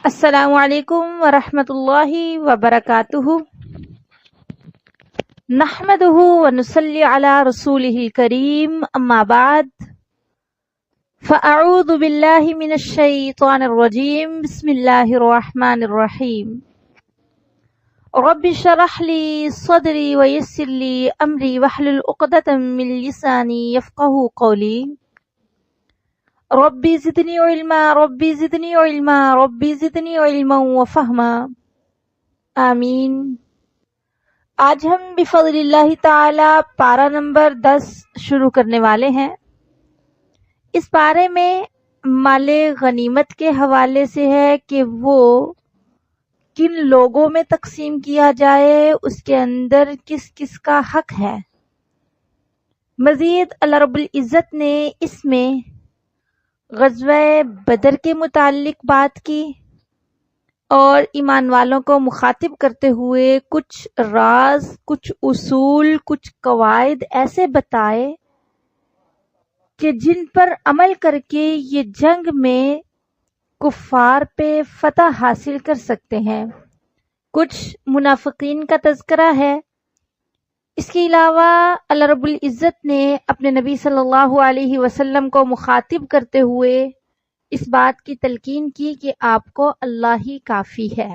السلام علیکم ورحمۃ اللہ وبرکاتہ نحمده ونصلی علی رسولہ الکریم اما بعد فاعوذ باللہ من الشیطان الرجیم بسم اللہ الرحمن الرحیم رب اشرح لی صدری ویسر لی امری واحلل عقدۃ من لسانی یفقہوا قولی ربی زدنی علما ربی زدنی علما ربی زدنی علما وفہما آمین۔ آج ہم بفضل اللہ تعالی پارہ نمبر 10 شروع کرنے والے ہیں۔ اس پارے میں مال غنیمت کے حوالے سے ہے کہ وہ کن لوگوں میں تقسیم کیا جائے، اس کے اندر کس کس کا حق ہے۔ مزید اللہ رب العزت نے اس میں غزوہ بدر کے متعلق بات کی اور ایمان والوں کو مخاطب کرتے ہوئے کچھ راز، کچھ اصول، کچھ قواعد ایسے بتائے کہ جن پر عمل کر کے یہ جنگ میں کفار پہ فتح حاصل کر سکتے ہیں۔ کچھ منافقین کا تذکرہ ہے۔ اس کے علاوہ اللہ رب العزت نے اپنے نبی صلی اللہ علیہ وسلم کو مخاطب کرتے ہوئے اس بات کی تلقین کی کہ آپ کو اللہ ہی کافی ہے۔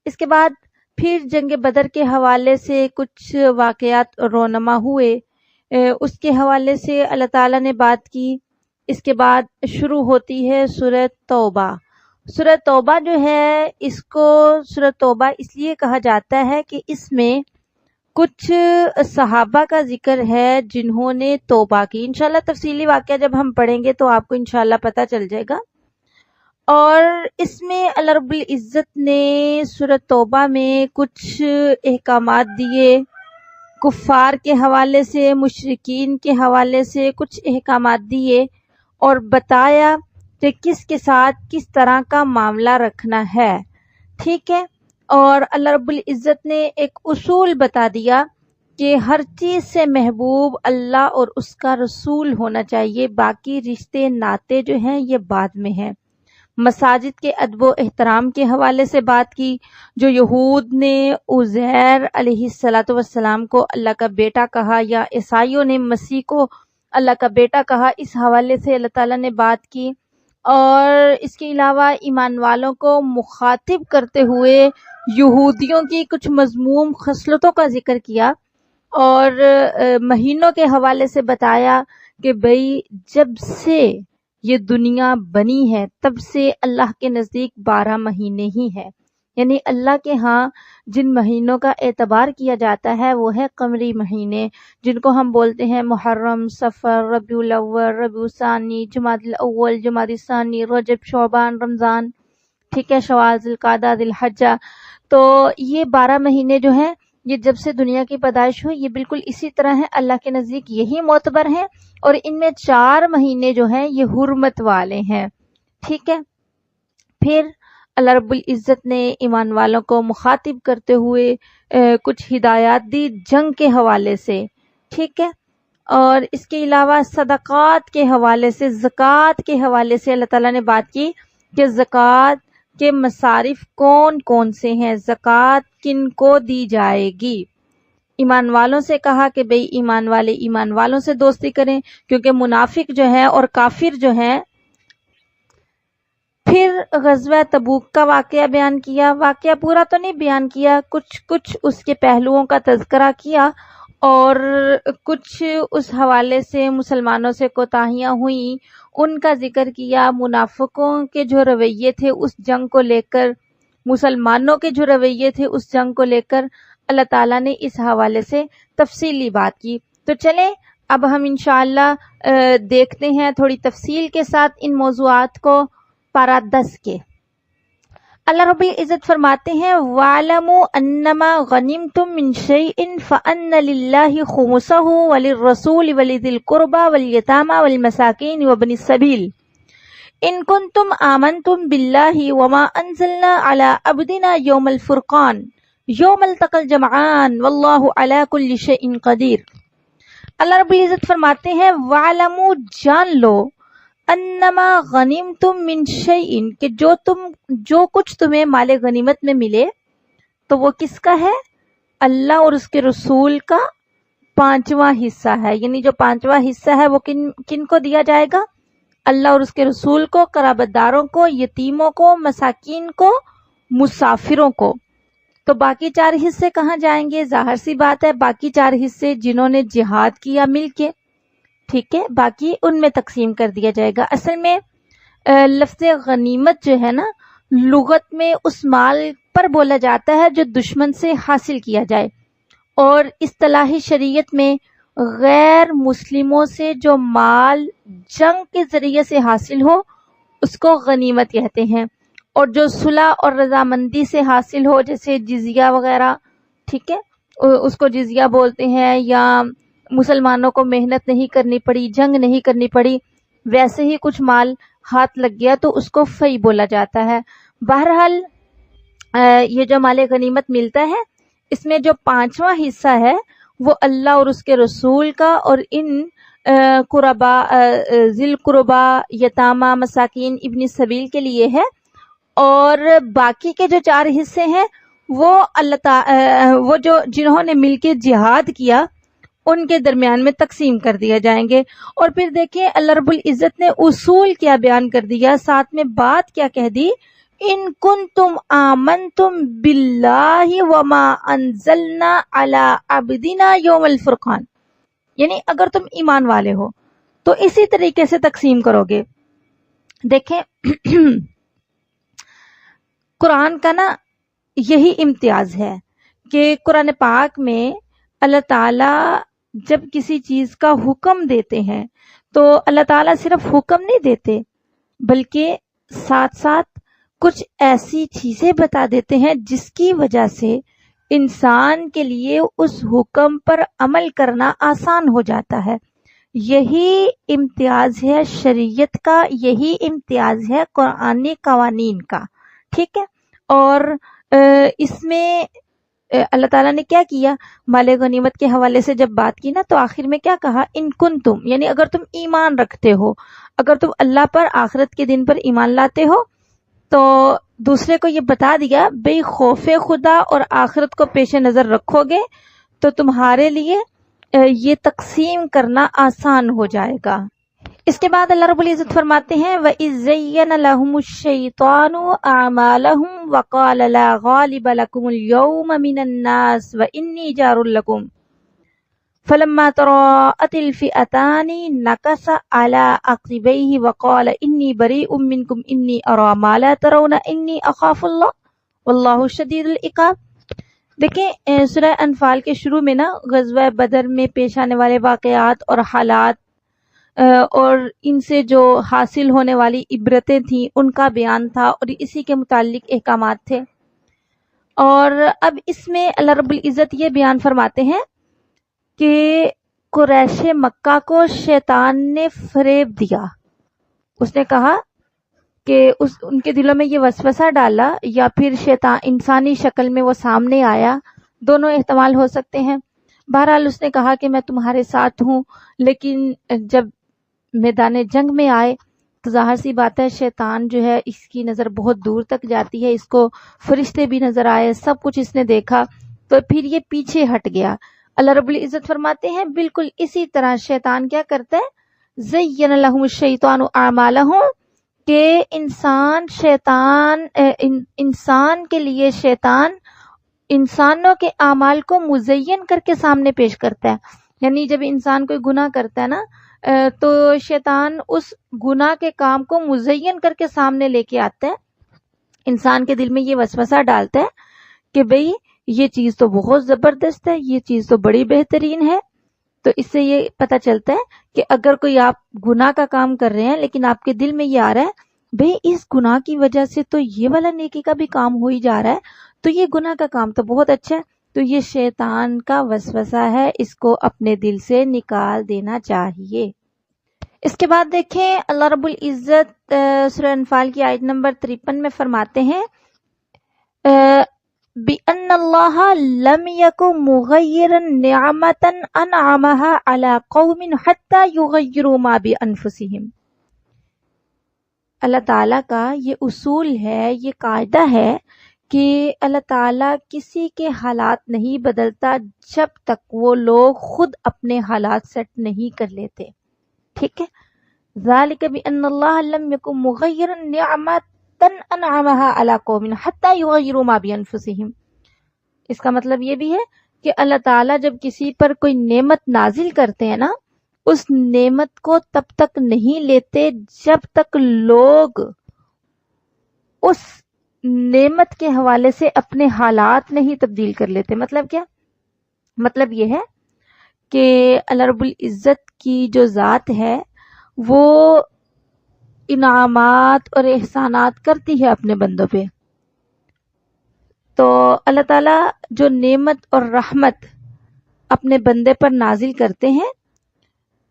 اس کے بعد پھر جنگ بدر کے حوالے سے کچھ واقعات رونما ہوئے، اس کے حوالے سے اللہ تعالیٰ نے بات کی۔ اس کے بعد شروع ہوتی ہے سورہ توبہ۔ سورہ توبہ جو ہے، اس کو سورہ توبہ اس لیے کہا جاتا ہے کہ اس میں کچھ صحابہ کا ذکر ہے جنہوں نے توبہ کی۔ انشاءاللہ تفصیلی واقعہ جب ہم پڑھیں گے تو آپ کو انشاءاللہ پتہ چل جائے گا۔ اور اس میں اللہ رب العزت نے سورہ توبہ میں کچھ احکامات دیے، کفار کے حوالے سے، مشرکین کے حوالے سے کچھ احکامات دیے اور بتایا کہ کس کے ساتھ کس طرح کا معاملہ رکھنا ہے، ٹھیک ہے۔ اور اللہ رب العزت نے ایک اصول بتا دیا کہ ہر چیز سے محبوب اللہ اور اس کا رسول ہونا چاہیے، باقی رشتے ناتے جو ہیں یہ بعد میں ہیں۔ مساجد کے ادب و احترام کے حوالے سے بات کی۔ جو یہود نے عزیر علیہ السلام کو اللہ کا بیٹا کہا یا عیسائیوں نے مسیح کو اللہ کا بیٹا کہا، اس حوالے سے اللہ تعالیٰ نے بات کی۔ اور اس کے علاوہ ایمان والوں کو مخاطب کرتے ہوئے یہودیوں کی کچھ مذموم خصلتوں کا ذکر کیا اور مہینوں کے حوالے سے بتایا کہ بھئی جب سے یہ دنیا بنی ہے تب سے اللہ کے نزدیک 12 مہینے ہی ہیں، یعنی اللہ کے ہاں جن مہینوں کا اعتبار کیا جاتا ہے وہ ہے قمری مہینے، جن کو ہم بولتے ہیں محرم، صفر، ربیع الاول، ربیع الثانی، جمادی الاول، جمادی الثانی، رجب، شعبان، رمضان، ٹھیک ہے، شوال، ذوالقعدہ، ذی الحجہ۔ تو یہ 12 مہینے جو ہیں یہ جب سے دنیا کی پیدائش ہوئی یہ بالکل اسی طرح ہیں، اللہ کے نزدیک یہی معتبر ہیں، اور ان میں 4 مہینے جو ہیں یہ حرمت والے ہیں، ٹھیک ہے۔ پھر اللہ رب العزت نے ایمان والوں کو مخاطب کرتے ہوئے کچھ ہدایات دی جنگ کے حوالے سے، ٹھیک ہے۔ اور اس کے علاوہ صدقات کے حوالے سے، زکوٰۃ کے حوالے سے اللہ تعالیٰ نے بات کی کہ زکوٰۃ کے مصارف کون کون سے ہیں، زکوٰۃ کن کو دی جائے گی۔ ایمان والوں سے کہا کہ بھئی ایمان والے ایمان والوں سے دوستی کریں، کیونکہ منافق جو ہیں اور کافر جو ہیں۔ پھر غزوہ تبوک کا واقعہ بیان کیا، واقعہ پورا تو نہیں بیان کیا، کچھ اس کے پہلوؤں کا تذکرہ کیا اور کچھ اس حوالے سے مسلمانوں سے کوتاہیاں ہوئیں ان کا ذکر کیا۔ منافقوں کے جو رویے تھے اس جنگ کو لے کر، مسلمانوں کے جو رویے تھے اس جنگ کو لے کر اللہ تعالیٰ نے اس حوالے سے تفصیلی بات کی۔ تو چلیں اب ہم انشاءاللہ دیکھتے ہیں تھوڑی تفصیل کے ساتھ ان موضوعات کو پارہ 10 کے۔ اللہ رب العزت فرماتے ہیں وَاعْلَمُوا أَنَّمَا غَنِمْتُم مِّن شَيْءٍ فَأَنَّ لِلَّهِ خُمُسَهُ وَلِلرَّسُولِ وَلِذِي الْقُرْبَى وَالْيَتَامَى وَالْمَسَاكِينِ وَابْنِ السَّبِيلِ إِن كُنتُمْ آمَنتُم بِاللَّهِ وَمَا أَنزَلْنَا عَلَىٰ عَبْدِنَا يَوْمَ الْفُرْقَانِ يَوْمَ الْتَقَى الْجَمْعَانِ وَاللَّهُ عَلَىٰ كُلِّ شَيْءٍ قَدِيرٌ۔ اللہ رب العزت فرماتے ہیں وَاعْلَمُوا، جان لو، انما غنیمتم من شیء کہ جو کچھ تمہیں مال غنیمت میں ملے تو وہ کس کا ہے؟ اللہ اور اس کے رسول کا 5واں حصہ ہے. یعنی جو 5واں حصہ ہے وہ کن کو دیا جائے گا؟ اللہ اور اس کے رسول کو، قرابت داروں کو، یتیموں کو، مساکین کو، مسافروں کو. تو باقی 4 حصے کہاں جائیں گے؟ ظاہر سی بات ہے باقی 4 حصے جنہوں نے جہاد کیا مل کے، ٹھیک ہے، باقی ان میں تقسیم کر دیا جائے گا. اصل میں لفظ غنیمت جو ہے نا لغت میں اس مال پر بولا جاتا ہے جو دشمن سے حاصل کیا جائے، اور اصطلاحی شریعت میں غیر مسلموں سے جو مال جنگ کے ذریعے سے حاصل ہو اس کو غنیمت کہتے ہیں، اور جو صلح اور رضامندی سے حاصل ہو جیسے جزیہ وغیرہ، ٹھیک ہے، اس کو جزیہ بولتے ہیں. یا مسلمانوں کو محنت نہیں کرنی پڑی، جنگ نہیں کرنی پڑی، ویسے ہی کچھ مال ہاتھ لگ گیا تو اس کو فی بولا جاتا ہے. بہرحال یہ جو مال غنیمت ملتا ہے اس میں جو 5واں حصہ ہے وہ اللہ اور اس کے رسول کا اور ان قربا، ذی القربا، یتامہ، مساکین، ابن سبیل کے لیے ہے، اور باقی کے جو 4 حصے ہیں وہ وہ جو جنہوں نے مل کے جہاد کیا ان کے درمیان میں تقسیم کر دیا جائیں گے. اور پھر دیکھیں اللہ رب العزت نے اصول کیا بیان کر دیا، ساتھ میں بات کیا کہہ دی، ان کنتم آمنتم باللہ وما انزلنا علی عبدنا یوم الفرقان. یعنی اگر تم ایمان والے ہو تو اسی طریقے سے تقسیم کرو گے. دیکھیں قرآن کا نا یہی امتیاز ہے کہ قرآن پاک میں اللہ تعالیٰ جب کسی چیز کا حکم دیتے ہیں تو اللہ تعالیٰ صرف حکم نہیں دیتے بلکہ ساتھ ساتھ کچھ ایسی چیزیں بتا دیتے ہیں جس کی وجہ سے انسان کے لیے اس حکم پر عمل کرنا آسان ہو جاتا ہے. یہی امتیاز ہے شریعت کا، یہی امتیاز ہے قرآنی قوانین کا، ٹھیک ہے. اور اس میں اللہ تعالیٰ نے کیا کیا، مال غنیمت کے حوالے سے جب بات کی نا تو آخر میں کیا کہا، ان کنتم، یعنی اگر تم ایمان رکھتے ہو، اگر تم اللہ پر، آخرت کے دن پر ایمان لاتے ہو، تو دوسرے کو یہ بتا دیا بھئی خوف خدا اور آخرت کو پیش نظر رکھو گے تو تمہارے لیے یہ تقسیم کرنا آسان ہو جائے گا. اس کے بعد اللہ رب العزت فرماتے ہیں وَإِذْ زَيَّنَ لَهُمُ الشَّيْطَانُ أَعْمَالَهُمْ وَقَالَ لَا غَالِبَ لَكُمُ الْيَوْمَ مِنَ النَّاسِ وَإِنِّي جَارٌ لَكُمْ فَلَمَّا تَرَاءَتِ الْفِئَتَانِ نَكَصَ عَلَى عَقِبَيْهِ وَقَالَ إِنِّي بَرِيءٌ مِّنكُمْ إِنِّي أَرَىٰ مَا لَا تَرَوْنَ إِنِّي أَخَافُ اللَّهَ وَاللَّهُ شَدِيدُ الْعِقَابِ. دیکھیں سورہ انفال کے شروع میں نا غزوہ بدر میں پیش آنے والے واقعات اور حالات اور ان سے جو حاصل ہونے والی عبرتیں تھیں ان کا بیان تھا اور اسی کے متعلق احکامات تھے. اور اب اس میں اللہ رب العزت یہ بیان فرماتے ہیں کہ قریش مکہ کو شیطان نے فریب دیا. اس نے کہا کہ ان کے دلوں میں یہ وسوسہ ڈالا یا پھر شیطان انسانی شکل میں وہ سامنے آیا، دونوں احتمال ہو سکتے ہیں. بہرحال اس نے کہا کہ میں تمہارے ساتھ ہوں، لیکن جب میدان جنگ میں آئے تو ظاہر سی بات ہے شیطان جو ہے اس کی نظر بہت دور تک جاتی ہے، اس کو فرشتے بھی نظر آئے، سب کچھ اس نے دیکھا تو پھر یہ پیچھے ہٹ گیا. اللہ رب العزت فرماتے ہیں بالکل اسی طرح شیطان کیا کرتا ہے، زین لہم الشیطان اعمالہم، کہ انسان کے لیے شیطان انسانوں کے اعمال کو مزین کر کے سامنے پیش کرتا ہے. یعنی جب انسان کوئی گناہ کرتا ہے نا تو شیطان اس گناہ کے کام کو مزین کر کے سامنے لے کے آتا ہے، انسان کے دل میں یہ وسوسہ ڈالتا ہے کہ بھئی یہ چیز تو بہت زبردست ہے، یہ چیز تو بڑی بہترین ہے. تو اس سے یہ پتہ چلتا ہے کہ اگر کوئی آپ گناہ کا کام کر رہے ہیں لیکن آپ کے دل میں یہ آ رہا ہے بھئی اس گناہ کی وجہ سے تو یہ والا نیکی کا بھی کام ہو ہی جا رہا ہے، تو یہ گناہ کا کام تو بہت اچھا ہے، تو یہ شیطان کا وسوسہ ہے، اس کو اپنے دل سے نکال دینا چاہیے. اس کے بعد دیکھیں اللہ رب العزت سورہ انفال کی آیت نمبر 53 میں فرماتے ہیں بِأَنَّ اللَّهَ لَمْ يَكُنْ مُغَيِّرًا نِعْمَةً أَنْعَمَهَا عَلَى قَوْمٍ حَتَّى يُغَيِّرُوا مَا بِأَنفُسِهِمْ. اللہ تعالیٰ کا یہ اصول ہے، یہ قاعدہ ہے کہ اللہ تعالیٰ کسی کے حالات نہیں بدلتا جب تک وہ لوگ خود اپنے حالات سیٹ نہیں کر لیتے. ٹھیک ہے. ذالک بأن اللہ لم یکن مغیرا نعمتا انعمها علی قوم حتی یغیروا ما بانفسہم. اس کا مطلب یہ بھی ہے کہ اللہ تعالیٰ جب کسی پر کوئی نعمت نازل کرتے ہیں نا، اس نعمت کو تب تک نہیں لیتے جب تک لوگ اس نعمت کے حوالے سے اپنے حالات نہیں تبدیل کر لیتے. مطلب کیا؟ مطلب یہ ہے کہ اللہ رب العزت کی جو ذات ہے وہ انعامات اور احسانات کرتی ہے اپنے بندوں پہ. تو اللہ تعالیٰ جو نعمت اور رحمت اپنے بندے پر نازل کرتے ہیں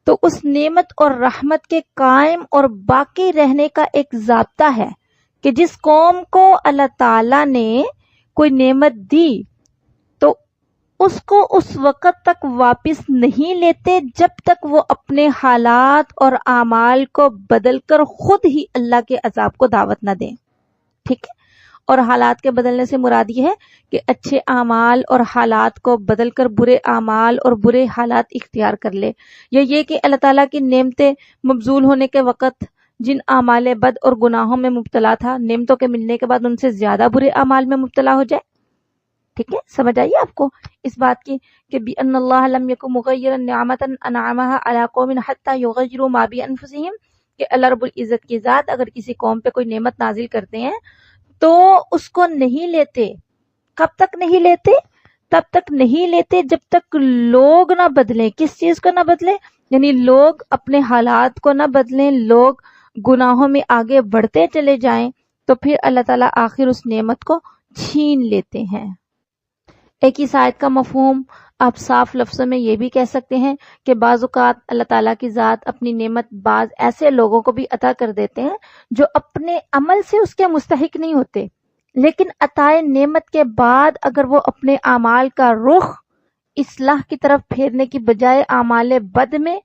تو اس نعمت اور رحمت کے قائم اور باقی رہنے کا ایک ضابطہ ہے کہ جس قوم کو اللہ تعالیٰ نے کوئی نعمت دی تو اس کو اس وقت تک واپس نہیں لیتے جب تک وہ اپنے حالات اور اعمال کو بدل کر خود ہی اللہ کے عذاب کو دعوت نہ دیں. ٹھیک ہے. اور حالات کے بدلنے سے مراد یہ ہے کہ اچھے اعمال اور حالات کو بدل کر برے اعمال اور برے حالات اختیار کر لے، یا یہ کہ اللہ تعالیٰ کی نعمتیں مبذول ہونے کے وقت جن اعمال بد اور گناہوں میں مبتلا تھا، نعمتوں کے ملنے کے بعد ان سے زیادہ برے اعمال میں مبتلا ہو جائے. ٹھیک ہے. سمجھ آئیے آپ کو اس بات کی کہ بِأَنَّ اللَّهَ لَمْ يَكُنْ مُغَيِّرًا نِعْمَةً أَنْعَمَهَا عَلَىٰ قَوْمٍ حَتَّىٰ يُغَيِّرُوا مَا بِأَنفُسِهِمْ، کہ اللہ رب العزت کی ذات اگر کسی قوم پہ کوئی نعمت نازل کرتے ہیں تو اس کو نہیں لیتے. کب تک نہیں لیتے؟ تب تک نہیں لیتے جب تک لوگ نہ بدلیں. کس چیز کو نہ بدلیں؟ یعنی لوگ اپنے حالات کو نہ بدلیں، لوگ گناہوں میں آگے بڑھتے چلے جائیں تو پھر اللہ تعالیٰ آخر اس نعمت کو چھین لیتے ہیں. ایک ہی آیت کا مفہوم آپ صاف لفظوں میں یہ بھی کہہ سکتے ہیں کہ بعض اوقات اللہ تعالیٰ کی ذات اپنی نعمت بعض ایسے لوگوں کو بھی عطا کر دیتے ہیں جو اپنے عمل سے اس کے مستحق نہیں ہوتے، لیکن عطائے نعمت کے بعد اگر وہ اپنے اعمال کا رخ اصلاح کی طرف پھیرنے کی بجائے اعمال بد میں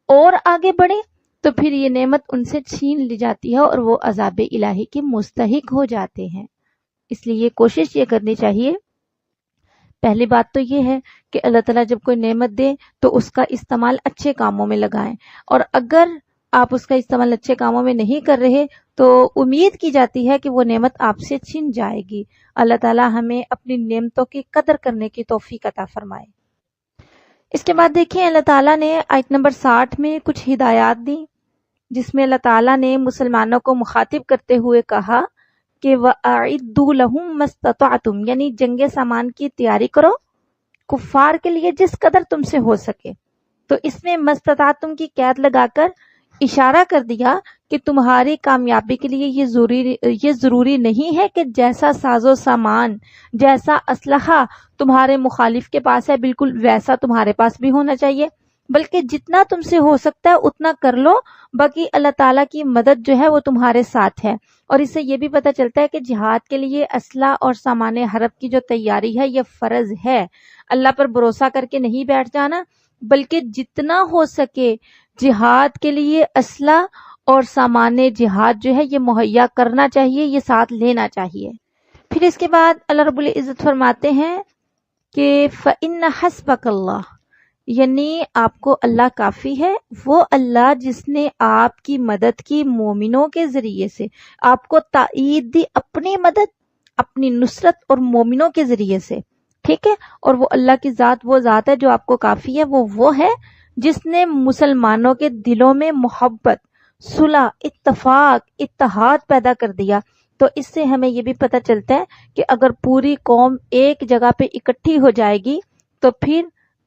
اور آگے بڑھے تو پھر یہ نعمت ان سے چھین لی جاتی ہے اور وہ عذاب الہی کے مستحق ہو جاتے ہیں. اس لیے کوشش یہ کرنی چاہیے، پہلی بات تو یہ ہے کہ اللہ تعالیٰ جب کوئی نعمت دے تو اس کا استعمال اچھے کاموں میں لگائیں، اور اگر آپ اس کا استعمال اچھے کاموں میں نہیں کر رہے تو امید کی جاتی ہے کہ وہ نعمت آپ سے چھن جائے گی. اللہ تعالیٰ ہمیں اپنی نعمتوں کی قدر کرنے کی توفیق عطا فرمائے. اس کے بعد دیکھیں اللہ تعالیٰ نے آیت نمبر 60 میں کچھ ہدایات دی جس میں اللہ تعالیٰ نے مسلمانوں کو مخاطب کرتے ہوئے کہا کہ وَأَعِدُّوا لَهُم مَّا اسْتَطَعْتُمْ، یعنی جنگ سامان کی تیاری کرو کفار کے لیے جس قدر تم سے ہو سکے. تو اس میں مَا اسْتَطَعْتُمْ کی قید لگا کر اشارہ کر دیا کہ تمہاری کامیابی کے لیے یہ ضروری نہیں ہے کہ جیسا ساز و سامان، جیسا اسلحہ تمہارے مخالف کے پاس ہے بالکل ویسا تمہارے پاس بھی ہونا چاہیے، بلکہ جتنا تم سے ہو سکتا ہے اتنا کر لو، باقی اللہ تعالیٰ کی مدد جو ہے وہ تمہارے ساتھ ہے. اور اس سے یہ بھی پتہ چلتا ہے کہ جہاد کے لیے اسلحہ اور سامان حرب کی جو تیاری ہے یہ فرض ہے. اللہ پر بھروسہ کر کے نہیں بیٹھ جانا، بلکہ جتنا ہو سکے جہاد کے لیے اسلحہ اور سامان جہاد جو ہے یہ مہیا کرنا چاہیے، یہ ساتھ لینا چاہیے. پھر اس کے بعد اللہ رب العزت فرماتے ہیں کہ فَإِنَّ حَسْبَكَ اللَّهُ، یعنی آپ کو اللہ کافی ہے، وہ اللہ جس نے آپ کی مدد کی مومنوں کے ذریعے سے، آپ کو تائید دی اپنی مدد، اپنی نصرت اور مومنوں کے ذریعے سے. ٹھیک ہے. اور وہ اللہ کی ذات وہ ذات ہے جو آپ کو کافی ہے، وہ ہے جس نے مسلمانوں کے دلوں میں محبت، صلح، اتفاق، اتحاد پیدا کر دیا. تو اس سے ہمیں یہ بھی پتہ چلتا ہے کہ اگر پوری قوم ایک جگہ پہ اکٹھی ہو جائے گی تو پھر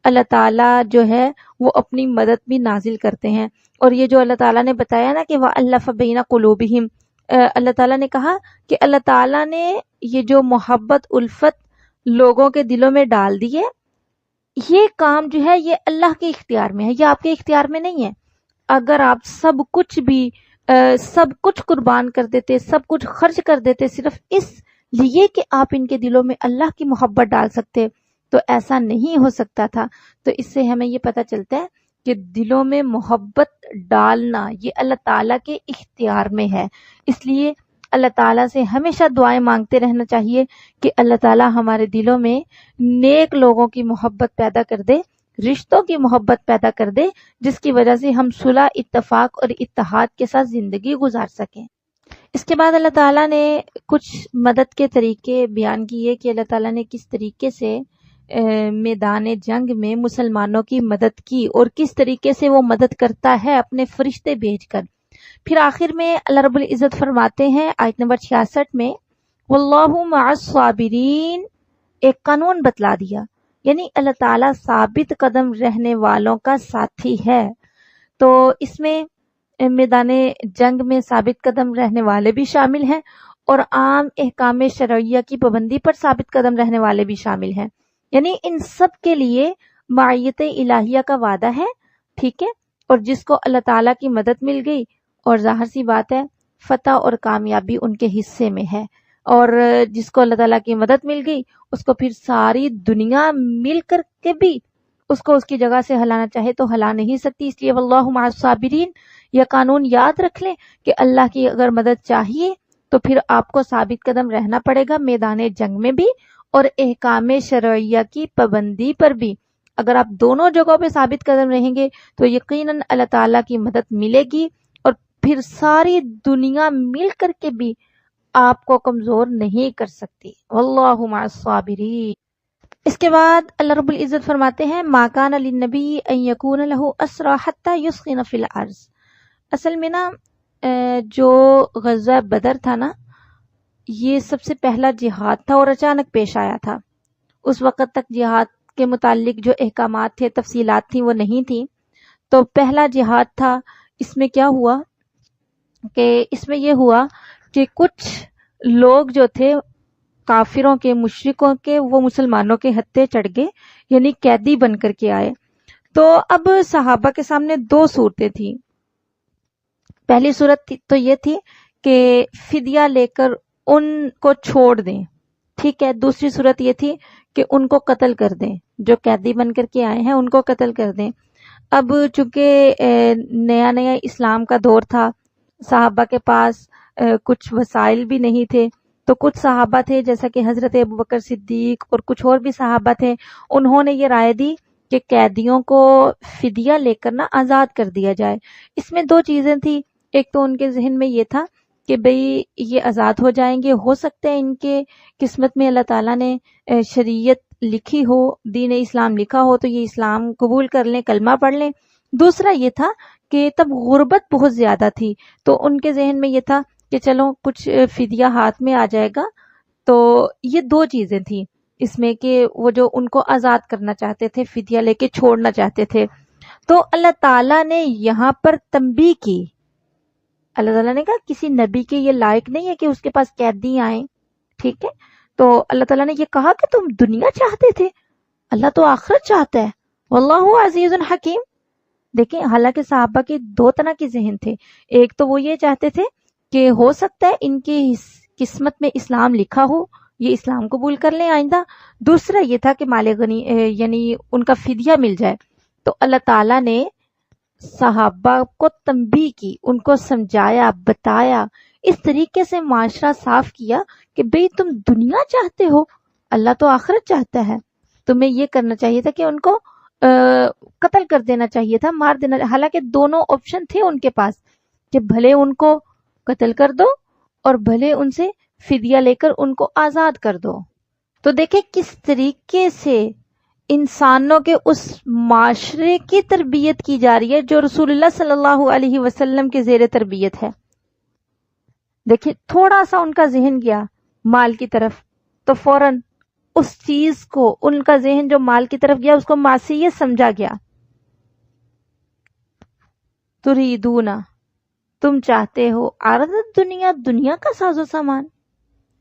اللہ تعالیٰ جو ہے وہ اپنی مدد بھی نازل کرتے ہیں. اور یہ جو اللہ تعالیٰ نے بتایا نا کہ وَأَلَّفَ بَيْنَ قُلُوبِهِمْ، اللہ تعالیٰ نے کہا کہ اللہ تعالیٰ نے یہ جو محبت الفت لوگوں کے دلوں میں ڈال دی ہے، یہ کام جو ہے یہ اللہ کے اختیار میں ہے، یہ آپ کے اختیار میں نہیں ہے. اگر آپ سب کچھ قربان کر دیتے، سب کچھ خرچ کر دیتے صرف اس لیے کہ آپ ان کے دلوں میں اللہ کی محبت ڈال سکتے، تو ایسا نہیں ہو سکتا تھا. تو اس سے ہمیں یہ پتہ چلتا ہے کہ دلوں میں محبت ڈالنا یہ اللہ تعالیٰ کے اختیار میں ہے. اس لیے اللہ تعالیٰ سے ہمیشہ دعائیں مانگتے رہنا چاہیے کہ اللہ تعالیٰ ہمارے دلوں میں نیک لوگوں کی محبت پیدا کر دے، رشتوں کی محبت پیدا کر دے، جس کی وجہ سے ہم صلح، اتفاق اور اتحاد کے ساتھ زندگی گزار سکیں. اس کے بعد اللہ تعالیٰ نے کچھ مدد کے طریقے بیان کیے کہ اللہ تعالیٰ نے کس طریقے سے میدان جنگ میں مسلمانوں کی مدد کی اور کس طریقے سے وہ مدد کرتا ہے اپنے فرشتے بھیج کر. پھر آخر میں اللہ رب العزت فرماتے ہیں آیت نمبر 66 میں واللہ مع الصابرین، ایک قانون بتلا دیا، یعنی اللہ تعالیٰ ثابت قدم رہنے والوں کا ساتھی ہے. تو اس میں میدان جنگ میں ثابت قدم رہنے والے بھی شامل ہیں اور عام احکام شرعیہ کی پابندی پر ثابت قدم رہنے والے بھی شامل ہیں، یعنی ان سب کے لیے معیت الہیہ کا وعدہ ہے. ٹھیک ہے، اور جس کو اللہ تعالیٰ کی مدد مل گئی اور ظاہر سی بات ہے فتح اور کامیابی ان کے حصے میں ہے، اور جس کو اللہ تعالیٰ کی مدد مل گئی اس کو پھر ساری دنیا مل کر کے بھی اس کو اس کی جگہ سے ہلانا چاہے تو ہلا نہیں سکتی. اس لیے واللہ مع الصابرین یہ قانون یاد رکھ لیں کہ اللہ کی اگر مدد چاہیے تو پھر آپ کو ثابت قدم رہنا پڑے گا میدان جنگ میں بھی اور احکام شرعیہ کی پابندی پر بھی. اگر آپ دونوں جگہوں پہ ثابت قدم رہیں گے تو یقیناً اللہ تعالیٰ کی مدد ملے گی اور پھر ساری دنیا مل کر کے بھی آپ کو کمزور نہیں کر سکتی. واللہ مع الصابرین. اس کے بعد اللہ رب العزت فرماتے ہیں ما کان للنبی ان یکون لہ اسری حتی یثخن فی الارض. اصل میں نا جو غزوہ بدر تھا نا یہ سب سے پہلا جہاد تھا اور اچانک پیش آیا تھا. اس وقت تک جہاد کے متعلق جو احکامات تھے، تفصیلات تھیں، وہ نہیں تھیں. تو پہلا جہاد تھا. اس میں کیا ہوا کہ اس میں یہ ہوا کہ کچھ لوگ جو تھے کافروں کے، مشرکوں کے، وہ مسلمانوں کے ہتھے چڑھ گئے، یعنی قیدی بن کر کے آئے. تو اب صحابہ کے سامنے دو صورتیں تھیں. پہلی صورت تو یہ تھی کہ فدیہ لے کر ان کو چھوڑ دیں، ٹھیک ہے. دوسری صورت یہ تھی کہ ان کو قتل کر دیں، جو قیدی بن کر کے آئے ہیں ان کو قتل کر دیں. اب چونکہ نیا نیا اسلام کا دور تھا، صحابہ کے پاس کچھ وسائل بھی نہیں تھے، تو کچھ صحابہ تھے جیسا کہ حضرت ابوبکر صدیق اور کچھ اور بھی صحابہ تھے، انہوں نے یہ رائے دی کہ قیدیوں کو فدیہ لے کر نا آزاد کر دیا جائے. اس میں دو چیزیں تھیں. ایک تو ان کے ذہن میں یہ تھا کہ بھئی یہ آزاد ہو جائیں گے، ہو سکتا ہے ان کے قسمت میں اللہ تعالیٰ نے شریعت لکھی ہو، دین اسلام لکھا ہو تو یہ اسلام قبول کر لیں، کلمہ پڑھ لیں. دوسرا یہ تھا کہ تب غربت بہت زیادہ تھی، تو ان کے ذہن میں یہ تھا کہ چلو کچھ فدیہ ہاتھ میں آ جائے گا. تو یہ دو چیزیں تھیں اس میں کہ وہ جو ان کو آزاد کرنا چاہتے تھے، فدیہ لے کے چھوڑنا چاہتے تھے. تو اللہ تعالیٰ نے یہاں پر تنبیہ کی. اللہ تعالیٰ نے کہا کسی نبی کے یہ لائق نہیں ہے کہ اس کے پاس قیدی آئیں، ٹھیک ہے. تو اللہ تعالیٰ نے یہ کہا کہ تم دنیا چاہتے تھے، اللہ تو آخرت چاہتا ہے. واللہ عزیز حکیم. دیکھیں حالانکہ صحابہ کے دو طرح کے ذہن تھے. ایک تو وہ یہ چاہتے تھے کہ ہو سکتا ہے ان کی قسمت میں اسلام لکھا ہو، یہ اسلام قبول کر لیں آئندہ. دوسرا یہ تھا کہ مال غنی یعنی ان کا فدیہ مل جائے. تو اللہ تعالیٰ نے صحابہ کو تنبیہ کی، ان کو سمجھایا، بتایا، اس طریقے سے معاشرہ صاف کیا کہ بھئی تم دنیا چاہتے ہو، اللہ تو آخرت چاہتا ہے. تمہیں یہ کرنا چاہیے تھا کہ ان کو قتل کر دینا چاہیے تھا، مار دینا. حالانکہ دونوں آپشن تھے ان کے پاس کہ بھلے ان کو قتل کر دو اور بھلے ان سے فدیہ لے کر ان کو آزاد کر دو. تو دیکھیں کس طریقے سے انسانوں کے اس معاشرے کی تربیت کی جا رہی ہے جو رسول اللہ صلی اللہ علیہ وسلم کے زیر تربیت ہے. دیکھیں تھوڑا سا ان کا ذہن گیا مال کی طرف تو فوراً اس چیز کو، ان کا ذہن جو مال کی طرف گیا اس کو معصیت سمجھا گیا. تریدون، تم چاہتے ہو عرض دنیا، دنیا کا ساز و سامان.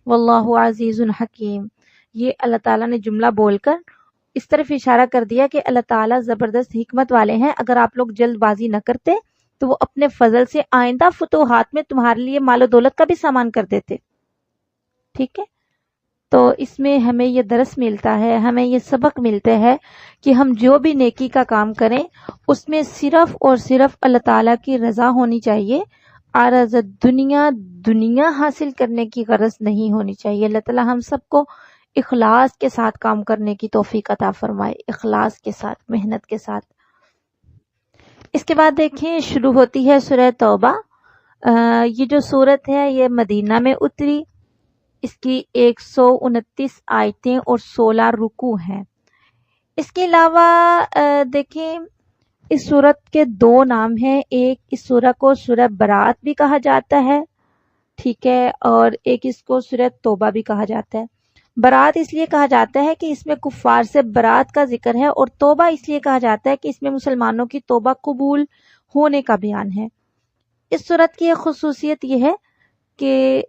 واللہ عزیز حکیم. یہ اللہ تعالیٰ نے جملہ بول کر اس طرف اشارہ کر دیا کہ اللہ تعالیٰ زبردست حکمت والے ہیں. اگر آپ لوگ جلد بازی نہ کرتے تو وہ اپنے فضل سے آئندہ فتوحات میں تمہارے لیے مال و دولت کا بھی سامان کر دیتے. ٹھیک ہے. تو اس میں ہمیں یہ درس ملتا ہے، ہمیں یہ سبق ملتا ہے کہ ہم جو بھی نیکی کا کام کریں اس میں صرف اور صرف اللہ تعالیٰ کی رضا ہونی چاہیے، عارض دنیا حاصل کرنے کی غرض نہیں ہونی چاہیے۔ اللہ تعالیٰ ہم سب کو اخلاص کے ساتھ کام کرنے کی توفیق عطا فرمائے، اخلاص کے ساتھ، محنت کے ساتھ۔ اس کے بعد دیکھیں شروع ہوتی ہے سورہ توبہ۔ یہ جو سورت ہے یہ مدینہ میں اتری، اس کی 129 آیتیں اور 16 رکوع ہیں۔ اس کے علاوہ دیکھیں اس سورت کے 2 نام ہیں، ایک اس سورہ کو سورہ برات بھی کہا جاتا ہے، ٹھیک ہے، اور ایک اس کو سورہ توبہ بھی کہا جاتا ہے۔ برات اس لیے کہا جاتا ہے کہ اس میں کفار سے برات کا ذکر ہے، اور توبہ اس لیے کہا جاتا ہے کہ اس میں مسلمانوں کی توبہ قبول ہونے کا بیان ہے۔ اس سورت کی ایک خصوصیت یہ ہے کہ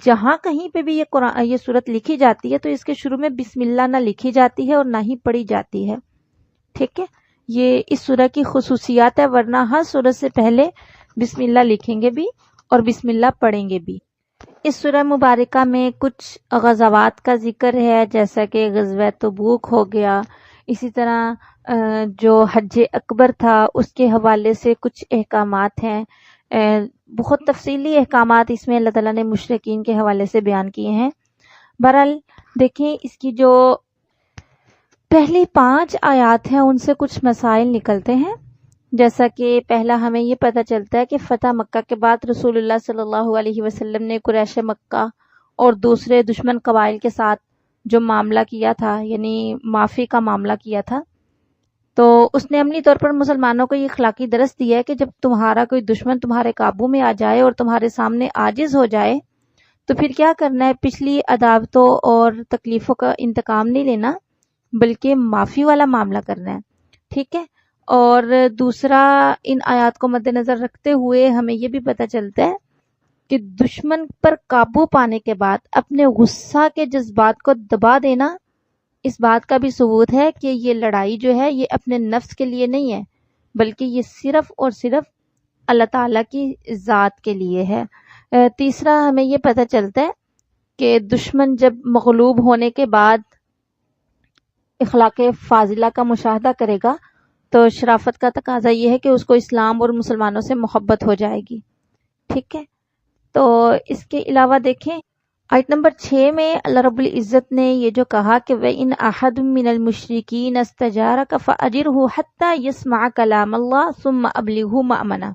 جہاں کہیں پہ بھی یہ سورت لکھی جاتی ہے تو اس کے شروع میں بسم اللہ نہ لکھی جاتی ہے اور نہ ہی پڑھی جاتی ہے، ٹھیک ہے، یہ اس سورت کی خصوصیات ہے، ورنہ ہر سورت سے پہلے بسم اللہ لکھیں گے بھی اور بسم اللہ پڑھیں گے بھی۔ اس سورہ مبارکہ میں کچھ غزوات کا ذکر ہے، جیسا کہ غزوہ تبوک ہو گیا، اسی طرح جو حج اکبر تھا اس کے حوالے سے کچھ احکامات ہیں، بہت تفصیلی احکامات اس میں اللہ تعالیٰ نے مشرکین کے حوالے سے بیان کیے ہیں۔ بہرحال دیکھیں اس کی جو پہلی 5 آیات ہیں ان سے کچھ مسائل نکلتے ہیں، جیسا کہ پہلا ہمیں یہ پتہ چلتا ہے کہ فتح مکہ کے بعد رسول اللہ صلی اللہ علیہ وسلم نے قریش مکہ اور دوسرے دشمن قبائل کے ساتھ جو معاملہ کیا تھا، یعنی معافی کا معاملہ کیا تھا، تو اس نے عملی طور پر مسلمانوں کو یہ اخلاقی درس دیا ہے کہ جب تمہارا کوئی دشمن تمہارے قابو میں آ جائے اور تمہارے سامنے عاجز ہو جائے تو پھر کیا کرنا ہے، پچھلی عداوتوں اور تکلیفوں کا انتقام نہیں لینا بلکہ معافی والا معاملہ کرنا ہے، ٹھیک ہے۔ اور دوسرا ان آیات کو مد نظر رکھتے ہوئے ہمیں یہ بھی پتہ چلتا ہے کہ دشمن پر قابو پانے کے بعد اپنے غصہ کے جذبات کو دبا دینا، اس بات کا بھی ثبوت ہے کہ یہ لڑائی جو ہے یہ اپنے نفس کے لیے نہیں ہے بلکہ یہ صرف اور صرف اللہ تعالیٰ کی ذات کے لیے ہے۔ تیسرا ہمیں یہ پتہ چلتا ہے کہ دشمن جب مغلوب ہونے کے بعد اخلاق فاضلہ کا مشاہدہ کرے گا تو شرافت کا تقاضا یہ ہے کہ اس کو اسلام اور مسلمانوں سے محبت ہو جائے گی، ٹھیک ہے۔ تو اس کے علاوہ دیکھیں آیت نمبر 6 میں اللہ رب العزت نے یہ جو کہا کہ وَإِنْ أَحَدٌ مِّنَ الْمُشْرِكِينَ اسْتَجَارَكَ فَأَجِرْهُ حَتَّى يَسْمَعَ كَلَامَ اللَّهِ ثُمَّ أَبْلِغْهُ مَأْمَنَهُ۔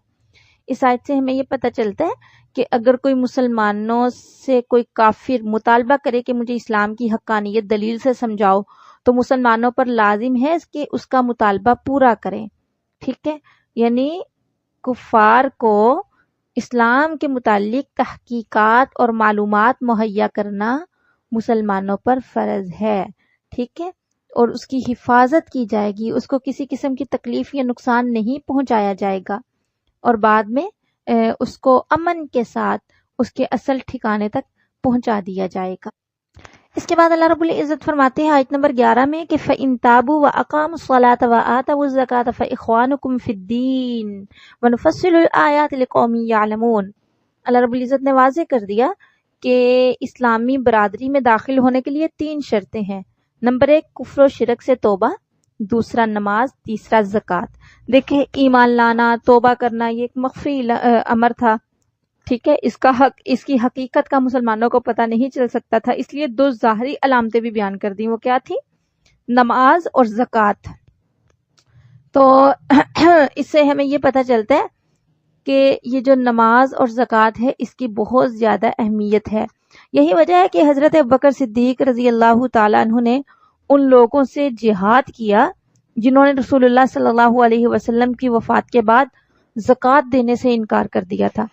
اس آیت سے ہمیں یہ پتہ چلتا ہے کہ اگر کوئی مسلمانوں سے کوئی کافر مطالبہ کرے کہ مجھے اسلام کی حقانیت دلیل سے سمجھاؤ تو مسلمانوں پر لازم ہے کہ اس کا مطالبہ پورا کریں، ٹھیک ہے، یعنی کفار کو اسلام کے متعلق تحقیقات اور معلومات مہیا کرنا مسلمانوں پر فرض ہے، ٹھیک ہے، اور اس کی حفاظت کی جائے گی، اس کو کسی قسم کی تکلیف یا نقصان نہیں پہنچایا جائے گا، اور بعد میں اس کو امن کے ساتھ اس کے اصل ٹھکانے تک پہنچا دیا جائے گا۔ اس کے بعد اللہ رب العزت فرماتے ہیں آیت نمبر 11 میں کہ فَإِن تَابُوا وَأَقَامُوا الصَّلَاةَ وَآتَوُا الزَّكَاةَ فَإِخْوَانُكُمْ فِي الدِّينِ وَنُفَصِّلُ الْآيَاتِ لِقَوْمٍ يَعْلَمُونَ۔ اللہ رب العزت نے واضح کر دیا کہ اسلامی برادری میں داخل ہونے کے لیے 3 شرطیں ہیں۔ نمبر 1 کفر و شرک سے توبہ، دوسرا نماز، تیسرا زکوٰۃ۔ دیکھیں ایمان لانا، توبہ کرنا یہ ایک مخفی امر تھا، ٹھیک ہے، اس کی حقیقت کا مسلمانوں کو پتہ نہیں چل سکتا تھا، اس لیے 2 ظاہری علامتیں بھی بیان کر دیں، وہ کیا تھی؟ نماز اور زکوٰۃ۔ تو اس سے ہمیں یہ پتہ چلتا ہے کہ یہ جو نماز اور زکوٰۃ ہے اس کی بہت زیادہ اہمیت ہے۔ یہی وجہ ہے کہ حضرت ابوبکر صدیق رضی اللہ تعالیٰ عنہ نے ان لوگوں سے جہاد کیا جنہوں نے رسول اللہ صلی اللہ علیہ وسلم کی وفات کے بعد زکوٰۃ دینے سے انکار کر دیا تھا،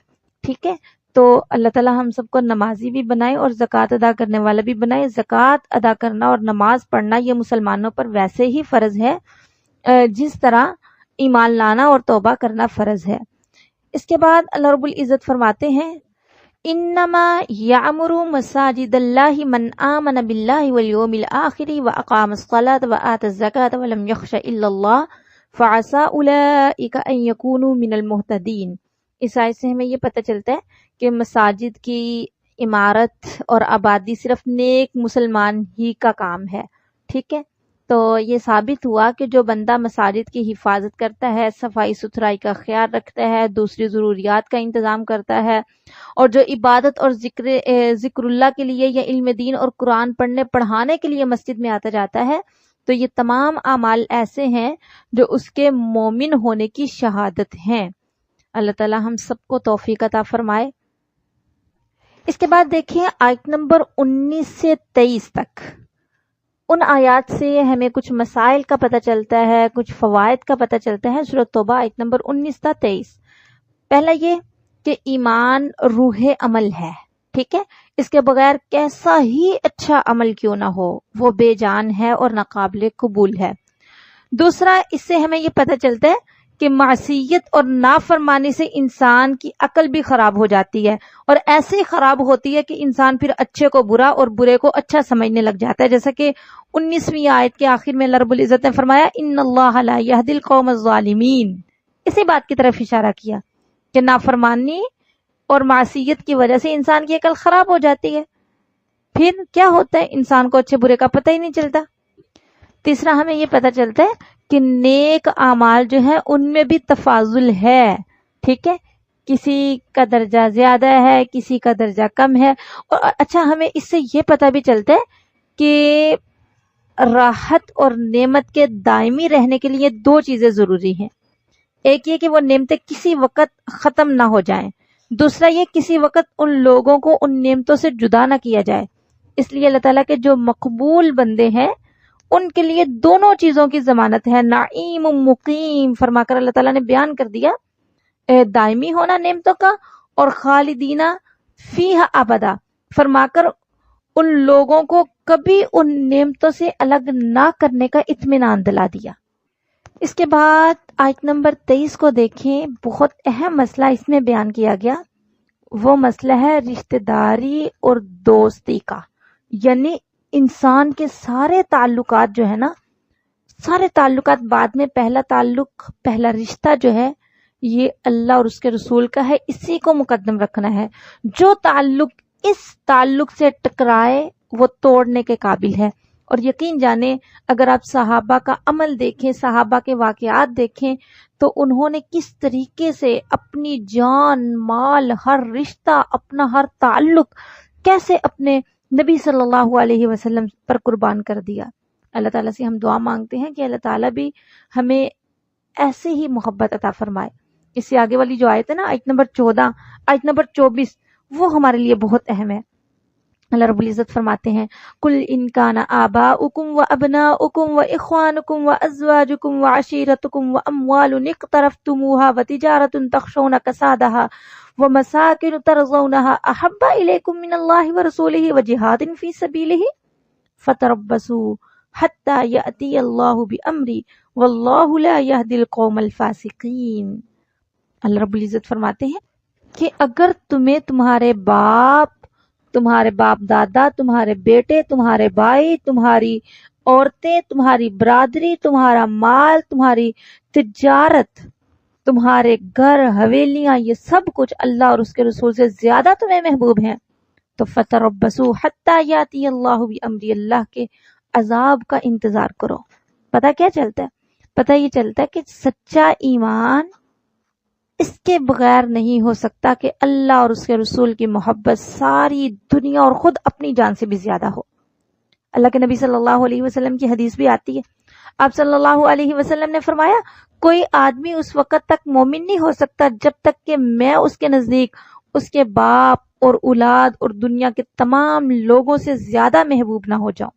ٹھیک ہے۔ تو اللہ تعالیٰ ہم سب کو نمازی بھی بنائے اور زکوٰۃ ادا کرنے والا بھی بنائے۔ زکوٰۃ ادا کرنا اور نماز پڑھنا یہ مسلمانوں پر ویسے ہی فرض ہے جس طرح ایمان لانا اور توبہ کرنا فرض ہے۔ اس کے بعد اللہ رب العزت فرماتے ہیں انما یعمر مساجد اللہ من آمن باللہ والیوم الآخر واقام الصلاة وآت الزکاة ولم یخش الا اللہ فعسى اولئک ان یکونوا من المہتدین۔ اس آیت سے ہمیں یہ پتہ چلتا ہے کہ مساجد کی عمارت اور آبادی صرف نیک مسلمان ہی کا کام ہے. ٹھیک ہے، تو یہ ثابت ہوا کہ جو بندہ مساجد کی حفاظت کرتا ہے، صفائی ستھرائی کا خیال رکھتا ہے، دوسری ضروریات کا انتظام کرتا ہے، اور جو عبادت اور ذکر اللہ کے لیے یا علم دین اور قرآن پڑھنے پڑھانے کے لیے مسجد میں آتا جاتا ہے، تو یہ تمام اعمال ایسے ہیں جو اس کے مومن ہونے کی شہادت ہیں. اللہ تعالی ہم سب کو توفیق عطا فرمائے. اس کے بعد دیکھیں آیت نمبر 19 سے 23 تک. ان آیات سے ہمیں کچھ مسائل کا پتہ چلتا ہے، کچھ فوائد کا پتہ چلتا ہے. سورۃ توبہ آیت نمبر 19 تا 23. پہلا یہ کہ ایمان روح عمل ہے. ٹھیک ہے، اس کے بغیر کیسا ہی اچھا عمل کیوں نہ ہو وہ بے جان ہے اور ناقابل قبول ہے. دوسرا، اس سے ہمیں یہ پتہ چلتا ہے کہ معصیت اور نافرمانی سے انسان کی عقل بھی خراب ہو جاتی ہے، اور ایسے ہی خراب ہوتی ہے کہ انسان پھر اچھے کو برا اور برے کو اچھا سمجھنے لگ جاتا ہے. جیسا کہ 19ویں آیت کے آخر میں اللہ رب العزت نے فرمایا ان اللہ لا یہدی القوم الظالمین. اسی بات کی طرف اشارہ کیا کہ نافرمانی اور معصیت کی وجہ سے انسان کی عقل خراب ہو جاتی ہے، پھر کیا ہوتا ہے انسان کو اچھے برے کا پتہ ہی نہیں چلتا. تیسرا، ہمیں یہ پتہ چلتا ہے کہ نیک اعمال جو ہیں ان میں بھی تفاضل ہے. ٹھیک ہے، کسی کا درجہ زیادہ ہے، کسی کا درجہ کم ہے. اور اچھا، ہمیں اس سے یہ پتہ بھی چلتا ہے کہ راحت اور نعمت کے دائمی رہنے کے لیے دو چیزیں ضروری ہیں. ایک یہ کہ وہ نعمتیں کسی وقت ختم نہ ہو جائیں، دوسرا یہ کسی وقت ان لوگوں کو ان نعمتوں سے جدا نہ کیا جائے. اس لیے اللہ تعالیٰ کے جو مقبول بندے ہیں ان کے لیے دونوں چیزوں کی ضمانت ہے. نعیم مقیم فرما کر اللہ تعالیٰ نے بیان کر دیا دائمی ہونا نعمتوں کا، اور خالدینہ فیہا ابدا فرما کر ان لوگوں کو کبھی ان نعمتوں سے الگ نہ کرنے کا اطمینان دلا دیا. اس کے بعد آیت نمبر 23 کو دیکھیں. بہت اہم مسئلہ اس میں بیان کیا گیا. وہ مسئلہ ہے رشتہ داری اور دوستی کا. یعنی انسان کے سارے تعلقات جو ہے نا، سارے تعلقات بعد میں پہلا تعلق، پہلا رشتہ جو ہے یہ اللہ اور اس کے رسول کا ہے، اسی کو مقدم رکھنا ہے. جو تعلق اس تعلق سے ٹکرائے وہ توڑنے کے قابل ہے. اور یقین جانیں اگر آپ صحابہ کا عمل دیکھیں، صحابہ کے واقعات دیکھیں، تو انہوں نے کس طریقے سے اپنی جان، مال، ہر رشتہ، اپنا ہر تعلق کیسے اپنے نبی صلی اللہ علیہ وسلم پر قربان کر دیا. اللہ تعالیٰ سے ہم دعا مانگتے ہیں کہ اللہ تعالیٰ بھی ہمیں ایسے ہی محبت عطا فرمائے. اس سے آگے والی جو آیت ہے نا، آیت نمبر 14، آیت نمبر 24، وہ ہمارے لیے بہت اہم ہے. اللہ رب العزت فرماتے ہیں قل ان کان آباؤکم وابناؤکم واخوانکم وازواجکم وعشیرتکم واموال اقترفتموها وتجارۃ تخشون کسادها ومساکن ترضونها احب الیکم من اللہ ورسولہ وجہاد فی سبیلہ فتربصوا حتی یأتی اللہ بامرہ واللہ لا یہدی القوم الفاسقین. اللہ رب العزت فرماتے ہیں کہ اگر تمہیں تمہارے باپ دادا، تمہارے بیٹے، تمہارے بھائی، تمہاری عورتیں، تمہاری برادری، تمہارا مال، تمہاری تجارت، تمہارے گھر، حویلیاں، یہ سب کچھ اللہ اور اس کے رسول سے زیادہ تمہیں محبوب ہیں، تو فتربصوا حتی یاتی اللہ بامرہ، اللہ کے عذاب کا انتظار کرو. پتہ کیا چلتا ہے؟ پتہ یہ چلتا ہے کہ سچا ایمان اس کے بغیر نہیں ہو سکتا کہ اللہ اور اس کے رسول کی محبت ساری دنیا اور خود اپنی جان سے بھی زیادہ ہو. اللہ کے نبی صلی اللہ علیہ وسلم کی حدیث بھی آتی ہے. آپ صلی اللہ علیہ وسلم نے فرمایا کوئی آدمی اس وقت تک مومن نہیں ہو سکتا جب تک کہ میں اس کے نزدیک اس کے باپ اور اولاد اور دنیا کے تمام لوگوں سے زیادہ محبوب نہ ہو جاؤں.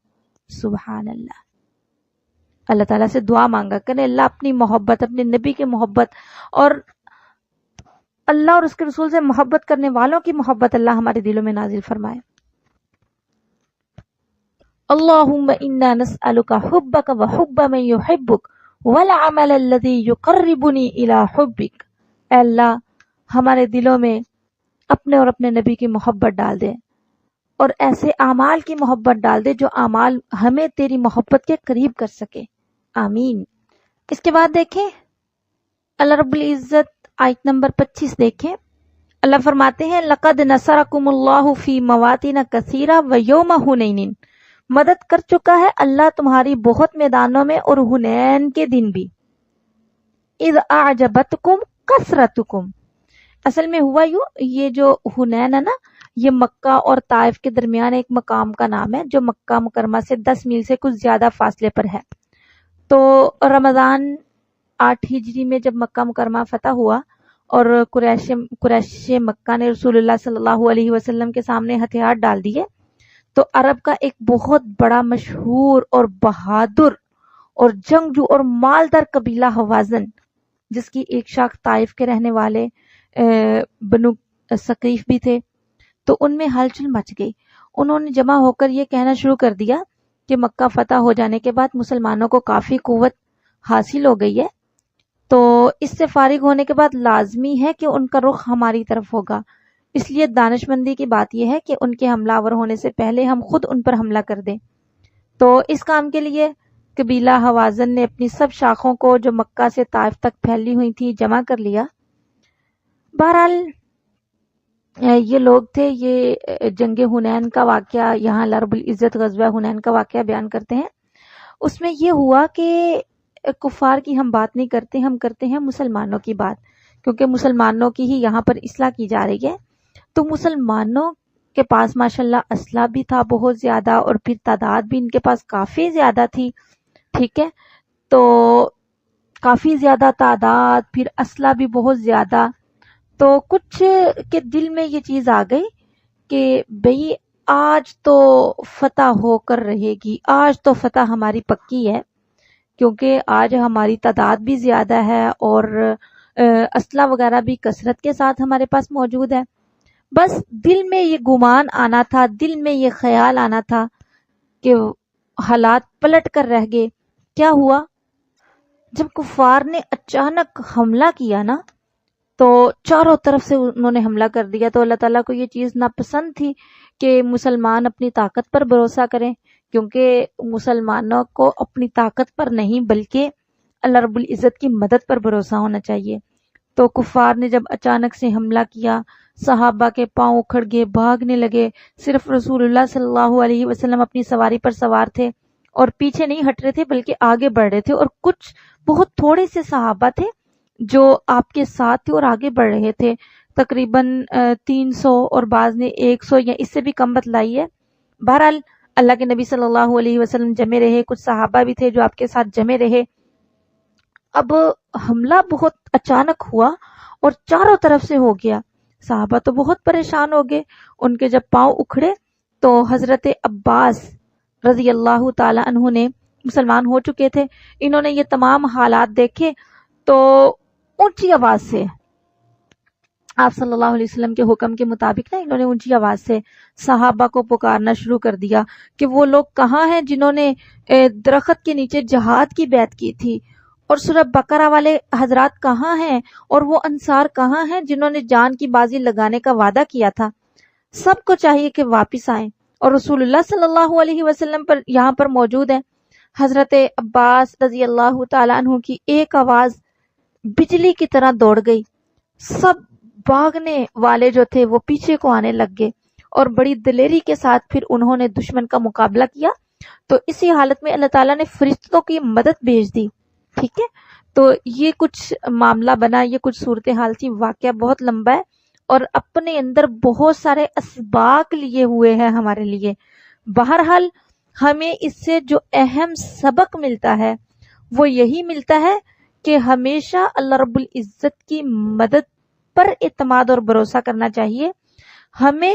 سبحان اللہ. اللہ تعالیٰ سے دعا مانگا کریں اللہ اپنی محبت، اپنے نبی کی محبت اور اللہ اور اس کے رسول سے محبت کرنے والوں کی محبت اللہ ہمارے دلوں میں نازل فرمائے. اللہم انا نسألک حبک وحب من یحبک والعمل الذی یقربنی الی حبک. اے اللہ ہمارے دلوں میں اپنے اور اپنے نبی کی محبت ڈال دے اور ایسے اعمال کی محبت ڈال دے جو اعمال ہمیں تیری محبت کے قریب کر سکے. آمین. اس کے بعد دیکھیں اللہ رب العزت آیت نمبر 25 دیکھیں. اللہ فرماتے ہیں لقد نصرکم اللہ فی مواطن کثیرہ ویوم حنین، مدد کر چکا ہے اللہ تمہاری بہت میدانوں میں اور حنین کے دن بھی۔ اذ اعجبتکم کثرتکم، اصل میں ہوا یوں، یہ جو حنین ہے نا، یہ مکہ اور طائف کے درمیان ایک مقام کا نام ہے جو مکہ مکرمہ سے 10 میل سے کچھ زیادہ فاصلے پر ہے۔ تو رمضان 8 ہجری میں جب مکہ مکرمہ فتح ہوا اور قریش مکہ نے رسول اللہ صلی اللہ علیہ وسلم کے سامنے ہتھیار ڈال دیے، تو عرب کا ایک بہت بڑا مشہور اور بہادر اور جنگجو اور مالدار قبیلہ حوازن، جس کی ایک شاخ طائف کے رہنے والے بنو ثقیف بھی تھے، تو ان میں ہلچل مچ گئی۔ انہوں نے جمع ہو کر یہ کہنا شروع کر دیا کہ مکہ فتح ہو جانے کے بعد مسلمانوں کو کافی قوت حاصل ہو گئی ہے، تو اس سے فارغ ہونے کے بعد لازمی ہے کہ ان کا رخ ہماری طرف ہوگا، اس لیے دانش مندی کی بات یہ ہے کہ ان کے حملہ آور ہونے سے پہلے ہم خود ان پر حملہ کر دیں۔ تو اس کام کے لیے قبیلہ حوازن نے اپنی سب شاخوں کو جو مکہ سے طائف تک پھیلی ہوئی تھی جمع کر لیا۔ بہرحال یہ لوگ تھے، یہ جنگ حنین کا واقعہ یہاں اللہ رب العزت غزوہ حنین کا واقعہ بیان کرتے ہیں۔ اس میں یہ ہوا کہ کفار کی ہم بات نہیں کرتے، ہم کرتے ہیں مسلمانوں کی بات، کیونکہ مسلمانوں کی ہی یہاں پر اصلاح کی جا رہی ہے۔ تو مسلمانوں کے پاس ماشاءاللہ اسلحہ بھی تھا بہت زیادہ، اور پھر تعداد بھی ان کے پاس کافی زیادہ تھی، ٹھیک ہے، تو کافی زیادہ تعداد، پھر اسلحہ بھی بہت زیادہ۔ تو کچھ کے دل میں یہ چیز آ گئی کہ بھئی آج تو فتح ہو کر رہے گی، آج تو فتح ہماری پکی ہے، کیونکہ آج ہماری تعداد بھی زیادہ ہے اور اسلحہ وغیرہ بھی کثرت کے ساتھ ہمارے پاس موجود ہے۔ بس دل میں یہ گمان آنا تھا، دل میں یہ خیال آنا تھا کہ حالات پلٹ کر رہ گئے۔ کیا ہوا؟ جب کفار نے اچانک حملہ کیا نا، تو چاروں طرف سے انہوں نے حملہ کر دیا، تو اللہ تعالیٰ کو یہ چیز ناپسند تھی کہ مسلمان اپنی طاقت پر بھروسہ کریں، کیونکہ مسلمانوں کو اپنی طاقت پر نہیں بلکہ اللہ رب العزت کی مدد پر بھروسہ ہونا چاہیے۔ تو کفار نے جب اچانک سے حملہ کیا، صحابہ کے پاؤں اکھڑ گئے، بھاگنے لگے، صرف رسول اللہ صلی اللہ علیہ وسلم اپنی سواری پر سوار تھے اور پیچھے نہیں ہٹ رہے تھے بلکہ آگے بڑھ رہے تھے، اور کچھ بہت تھوڑے سے صحابہ تھے جو آپ کے ساتھ تھے اور آگے بڑھ رہے تھے، تقریباً 300 اور بعض نے 100 یا اس سے بھی کم بتلائی ہے۔ بہرحال اللہ کے نبی صلی اللہ علیہ وسلم جمے رہے، کچھ صحابہ بھی تھے جو آپ کے ساتھ جمے رہے۔ اب حملہ بہت اچانک ہوا اور چاروں طرف سے ہو گیا، صحابہ تو بہت پریشان ہو گئے۔ ان کے جب پاؤں اکھڑے تو حضرت عباس رضی اللہ تعالی عنہ نے، مسلمان ہو چکے تھے، انہوں نے یہ تمام حالات دیکھے تو اونچی آواز سے آپ صلی اللہ علیہ وسلم کے حکم کے مطابق نا، انہوں نے اونچی آواز سے صحابہ کو پکارنا شروع کر دیا کہ وہ لوگ کہاں ہیں جنہوں نے درخت کے نیچے جہاد کی بیعت کی تھی، اور سورہ بقرہ والے حضرات کہاں ہیں، اور وہ انصار کہاں ہیں جنہوں نے جان کی بازی لگانے کا وعدہ کیا تھا۔ سب کو چاہیے کہ واپس آئیں، اور رسول اللہ صلی اللہ علیہ وسلم پر یہاں پر موجود ہیں۔ حضرت عباس رضی اللہ تعالیٰ عنہ کی ایک آواز بجلی کی طرح دوڑ گئی، سب بھاگنے والے جو تھے وہ پیچھے کو آنے لگ گئے، اور بڑی دلیری کے ساتھ پھر انہوں نے دشمن کا مقابلہ کیا۔ تو اسی حالت میں اللہ تعالیٰ نے فرشتوں کی مدد بھیج دی، ٹھیک ہے۔ تو یہ کچھ معاملہ بنا، یہ کچھ صورتحال تھی، واقعہ بہت لمبا ہے اور اپنے اندر بہت سارے اسباق لیے ہوئے ہیں ہمارے لیے۔ بہرحال ہمیں اس سے جو اہم سبق ملتا ہے وہ یہی ملتا ہے کہ ہمیشہ اللہ رب العزت کی مدد پر اعتماد اور بھروسہ کرنا چاہیے۔ ہمیں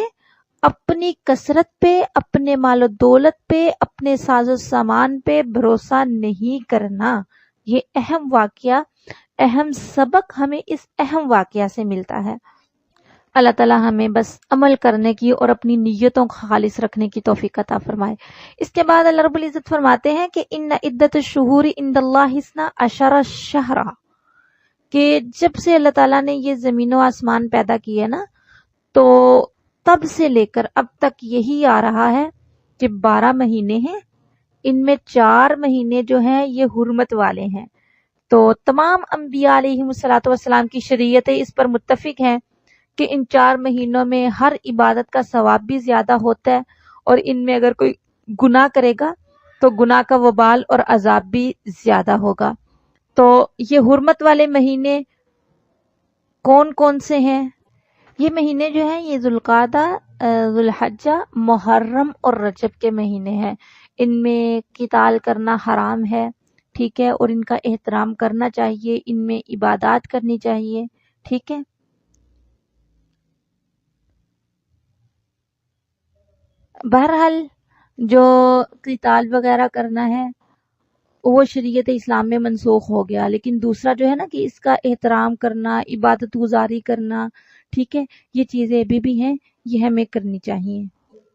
اپنی کثرت پہ، اپنے مال و دولت پہ، اپنے ساز و سامان پہ بھروسہ نہیں کرنا۔ یہ اہم واقعہ، اہم سبق ہمیں اس اہم واقعہ سے ملتا ہے۔ اللہ تعالیٰ ہمیں بس عمل کرنے کی اور اپنی نیتوں کو خالص رکھنے کی توفیق عطا فرمائے۔ اس کے بعد اللہ رب العزت فرماتے ہیں کہ ان عدت الشہور عند اللہ 12 شہرا، کہ جب سے اللہ تعالیٰ نے یہ زمین و آسمان پیدا کیے نا، تو تب سے لے کر اب تک یہی آ رہا ہے کہ 12 مہینے ہیں، ان میں 4 مہینے جو ہیں یہ حرمت والے ہیں۔ تو تمام انبیاء علیہ الصلوۃ والسلام کی شریعتیں اس پر متفق ہیں کہ ان 4 مہینوں میں ہر عبادت کا ثواب بھی زیادہ ہوتا ہے، اور ان میں اگر کوئی گناہ کرے گا تو گناہ کا وبال اور عذاب بھی زیادہ ہوگا۔ تو یہ حرمت والے مہینے کون کون سے ہیں؟ یہ مہینے جو ہیں یہ ذوالقعدہ، ذوالحجہ، محرم اور رجب کے مہینے ہیں۔ ان میں قتال کرنا حرام ہے، ٹھیک ہے، اور ان کا احترام کرنا چاہیے، ان میں عبادات کرنی چاہیے، ٹھیک ہے۔ بہرحال جو قتال وغیرہ کرنا ہے وہ شریعت اسلام میں منسوخ ہو گیا، لیکن دوسرا جو ہے نا کہ اس کا احترام کرنا، عبادت گزاری کرنا، ٹھیک ہے، یہ چیزیں ابھی بھی ہیں، یہ ہمیں کرنی چاہیے۔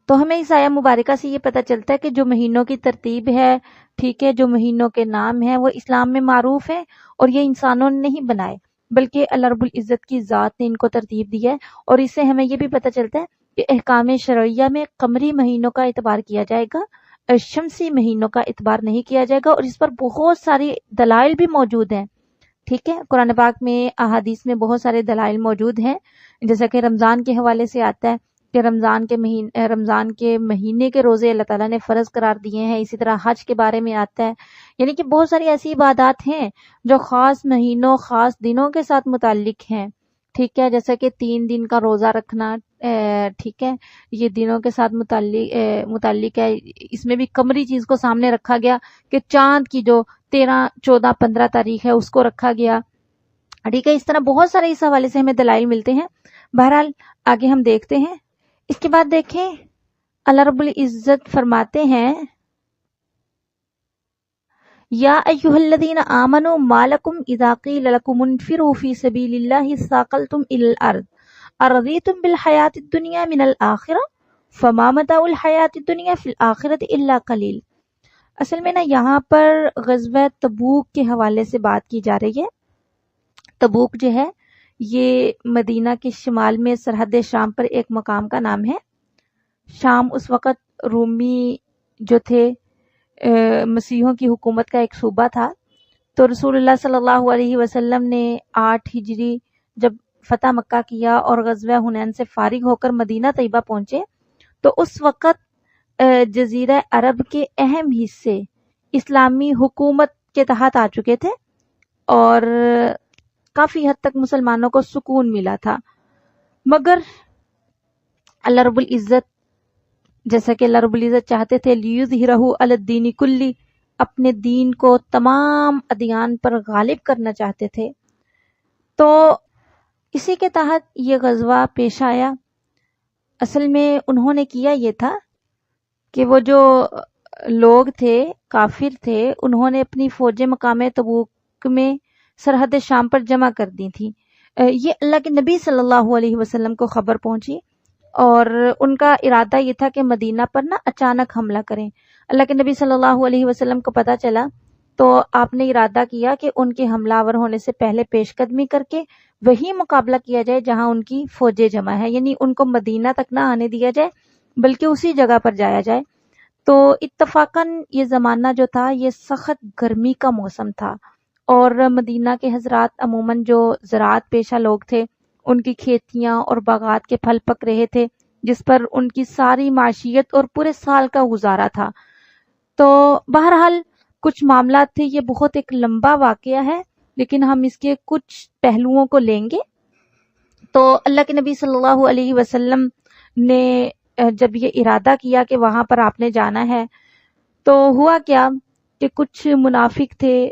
تو ہمیں اس آیہ مبارکہ سے یہ پتہ چلتا ہے کہ جو مہینوں کی ترتیب ہے، ٹھیک ہے، جو مہینوں کے نام ہیں وہ اسلام میں معروف ہیں، اور یہ انسانوں نے نہیں بنائے بلکہ اللہ رب العزت کی ذات نے ان کو ترتیب دی ہے۔ اور اس سے ہمیں یہ بھی پتہ چلتا ہے کہ احکام شرعیہ میں قمری مہینوں کا اعتبار کیا جائے گا، شمسی مہینوں کا اعتبار نہیں کیا جائے گا، اور اس پر بہت ساری دلائل بھی موجود ہیں، ٹھیک ہے۔ قرآن پاک میں، احادیث میں بہت سارے دلائل موجود ہیں، جیسا کہ رمضان کے حوالے سے آتا ہے کہ رمضان کے مہینے کے روزے اللہ تعالیٰ نے فرض قرار دیے ہیں۔ اسی طرح حج کے بارے میں آتا ہے، یعنی کہ بہت ساری ایسی عبادات ہیں جو خاص مہینوں، خاص دنوں کے ساتھ متعلق ہیں، ٹھیک ہے، جیسا کہ 3 دن کا روزہ رکھنا، ٹھیک ہے، یہ دنوں کے ساتھ متعلق ہے۔ اس میں بھی قمری چیز کو سامنے رکھا گیا کہ چاند کی جو 13، 14، 15 تاریخ ہے اس کو رکھا گیا، ٹھیک ہے۔ اس طرح بہت سارے اس حوالے سے ہمیں دلائل ملتے ہیں۔ بہرحال آگے ہم دیکھتے ہیں۔ اس کے بعد دیکھیں اللہ رب العزت فرماتے ہیں یا ایھا الذین آمنوا ما لکم اذا قیل لکم انفروا فی سبیل اللہ اثاقلتم الی الارض ارضیتم بالحیاۃ الدنیا من الآخرہ فما متاع الحیاۃ الدنیا فی الآخرۃ الا قلیل۔ اصل میں نا یہاں پر غزوہ تبوک کے حوالے سے بات کی جا رہی ہے۔ تبوک جو ہے یہ مدینہ کے شمال میں سرحد شام پر ایک مقام کا نام ہے۔ شام اس وقت رومی جو تھے مسیحوں کی حکومت کا ایک صوبہ تھا۔ تو رسول اللہ صلی اللہ علیہ وسلم نے 8 ہجری جب فتح مکہ کیا اور غزوہ حنین سے فارغ ہو کر مدینہ طیبہ پہنچے تو اس وقت جزیرہ عرب کے اہم حصے اسلامی حکومت کے تحت آ چکے تھے اور کافی حد تک مسلمانوں کو سکون ملا تھا، مگر اللہ رب العزت، جیسا کہ اللہ رب العزت چاہتے تھے لیظہرہ علی الدین کلی، اپنے دین کو تمام ادیان پر غالب کرنا چاہتے تھے، تو اسی کے تحت یہ غزوہ پیش آیا۔ اصل میں انہوں نے کیا یہ تھا کہ وہ جو لوگ تھے، کافر تھے، انہوں نے اپنی فوجیں مقام تبوک میں سرحد شام پر جمع کر دی تھی۔ یہ اللہ کے نبی صلی اللہ علیہ وسلم کو خبر پہنچی اور ان کا ارادہ یہ تھا کہ مدینہ پر نا اچانک حملہ کریں۔ اللہ کے نبی صلی اللہ علیہ وسلم کو پتہ چلا تو آپ نے ارادہ کیا کہ ان کے حملہ آور ہونے سے پہلے پیش قدمی کر کے وہی مقابلہ کیا جائے جہاں ان کی فوجیں جمع ہے، یعنی ان کو مدینہ تک نہ آنے دیا جائے بلکہ اسی جگہ پر جایا جائے۔ تو اتفاقاً یہ زمانہ جو تھا یہ سخت گرمی کا موسم تھا اور مدینہ کے حضرات عموماً جو زراعت پیشہ لوگ تھے ان کی کھیتیاں اور باغات کے پھل پک رہے تھے جس پر ان کی ساری معیشت اور پورے سال کا گزارا تھا۔ تو بہرحال کچھ معاملات تھے، یہ بہت ایک لمبا واقعہ ہے لیکن ہم اس کے کچھ پہلوؤں کو لیں گے۔ تو اللہ کے نبی صلی اللہ علیہ وسلم نے جب یہ ارادہ کیا کہ وہاں پر آپ نے جانا ہے تو ہوا کیا کہ کچھ منافق تھے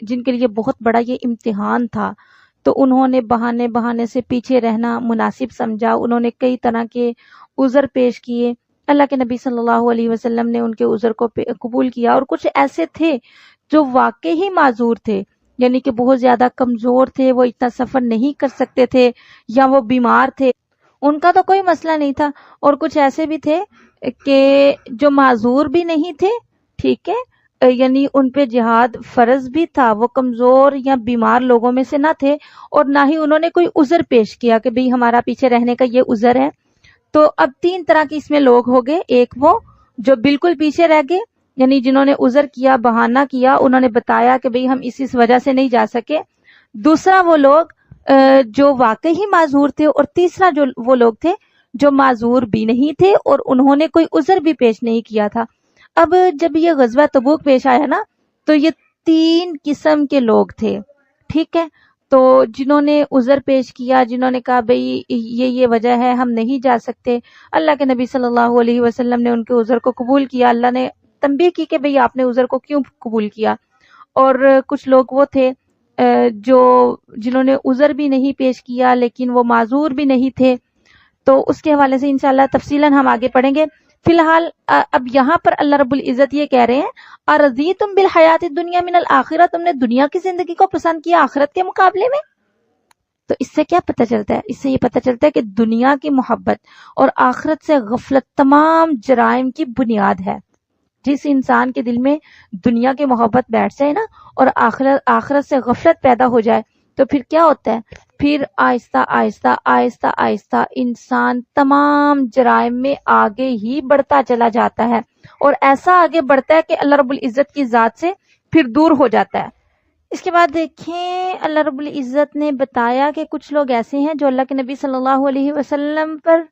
جن کے لیے بہت بڑا یہ امتحان تھا، تو انہوں نے بہانے سے پیچھے رہنا مناسب سمجھا، انہوں نے کئی طرح کے عذر پیش کیے۔ اللہ کے نبی صلی اللہ علیہ وسلم نے ان کے عذر کو قبول کیا، اور کچھ ایسے تھے جو واقعی ہی معذور تھے، یعنی کہ بہت زیادہ کمزور تھے، وہ اتنا سفر نہیں کر سکتے تھے یا وہ بیمار تھے، ان کا تو کوئی مسئلہ نہیں تھا، اور کچھ ایسے بھی تھے کہ جو معذور بھی نہیں تھے، ٹھیک ہے، یعنی ان پہ جہاد فرض بھی تھا، وہ کمزور یا بیمار لوگوں میں سے نہ تھے اور نہ ہی انہوں نے کوئی عذر پیش کیا کہ بھئی ہمارا پیچھے رہنے کا یہ عذر ہے۔ تو اب 3 طرح کی اس میں لوگ ہو گئے، ایک وہ جو بالکل پیچھے رہ گئے، یعنی جنہوں نے عذر کیا، بہانہ کیا، انہوں نے بتایا کہ بھئی ہم اس وجہ سے نہیں جا سکے۔ دوسرا وہ لوگ جو واقعی معذور تھے، اور تیسرا جو وہ لوگ تھے جو معذور بھی نہیں تھے اور انہوں نے کوئی عذر بھی پیش نہیں کیا تھا۔ اب جب یہ غزوہ تبوک پیش آیا نا، تو یہ 3 قسم کے لوگ تھے، ٹھیک ہے۔ تو جنہوں نے عذر پیش کیا، جنہوں نے کہا بھئی یہ وجہ ہے ہم نہیں جا سکتے، اللہ کے نبی صلی اللہ علیہ وسلم نے ان کے عذر کو قبول کیا، اللہ نے تنبیہ کی کہ بھئی آپ نے عذر کو کیوں قبول کیا۔ اور کچھ لوگ وہ تھے جنہوں نے عذر بھی نہیں پیش کیا لیکن وہ معذور بھی نہیں تھے، تو اس کے حوالے سے انشاءاللہ تفصیلاً ہم آگے پڑھیں گے۔ فی الحال اب یہاں پر اللہ رب العزت یہ کہہ رہے ہیں، ارضیتم بالحیات الدنیا من الآخرہ، تم نے دنیا کی زندگی کو پسند کیا آخرت کے مقابلے میں؟ تو اس سے کیا پتہ چلتا ہے؟ اس سے یہ پتہ چلتا ہے کہ دنیا کی محبت اور آخرت سے غفلت تمام جرائم کی بنیاد ہے۔ جس انسان کے دل میں دنیا کی محبت بیٹھ جائے نا، اور آخرت سے غفلت پیدا ہو جائے، تو پھر کیا ہوتا ہے؟ پھر آہستہ آہستہ آہستہ آہستہ انسان تمام جرائم میں آگے ہی بڑھتا چلا جاتا ہے، اور ایسا آگے بڑھتا ہے کہ اللہ رب العزت کی ذات سے پھر دور ہو جاتا ہے۔ اس کے بعد دیکھیں اللہ رب العزت نے بتایا کہ کچھ لوگ ایسے ہیں جو اللہ کے نبی صلی اللہ علیہ وسلم پر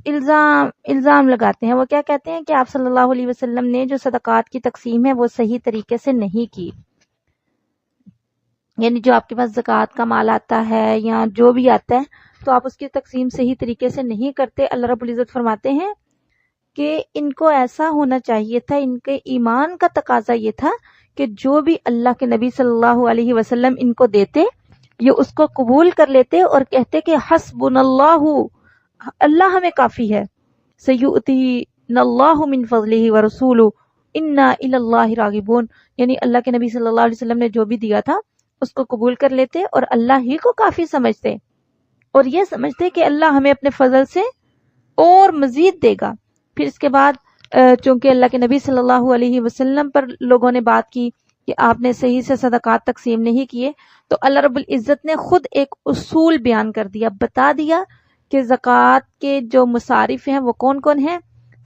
الزام لگاتے ہیں۔ وہ کیا کہتے ہیں کہ آپ صلی اللہ علیہ وسلم نے جو صدقات کی تقسیم ہے وہ صحیح طریقے سے نہیں کی، یعنی جو آپ کے پاس زکوٰۃ کا مال آتا ہے یا جو بھی آتا ہے تو آپ اس کی تقسیم صحیح طریقے سے نہیں کرتے۔ اللہ رب العزت فرماتے ہیں کہ ان کو ایسا ہونا چاہیے تھا، ان کے ایمان کا تقاضا یہ تھا کہ جو بھی اللہ کے نبی صلی اللہ علیہ وسلم ان کو دیتے، یہ اس کو قبول کر لیتے اور کہتے کہ حسبنا اللہ، اللہ ہمیں کافی ہے، سیؤتینا اللہ من فضلہ ورسولہ انا الی اللہ راغبون، یعنی اللہ کے نبی صلی اللہ علیہ وسلم نے جو بھی دیا تھا اس کو قبول کر لیتے اور اللہ ہی کو کافی سمجھتے، اور یہ سمجھتے کہ اللہ ہمیں اپنے فضل سے اور مزید دے گا۔ پھر اس کے بعد چونکہ اللہ کے نبی صلی اللہ علیہ وسلم پر لوگوں نے بات کی کہ آپ نے صحیح سے صدقات تقسیم نہیں کیے، تو اللہ رب العزت نے خود ایک اصول بیان کر دیا، بتا دیا کہ زکوٰۃ کے جو مصارف ہیں وہ کون کون ہیں؟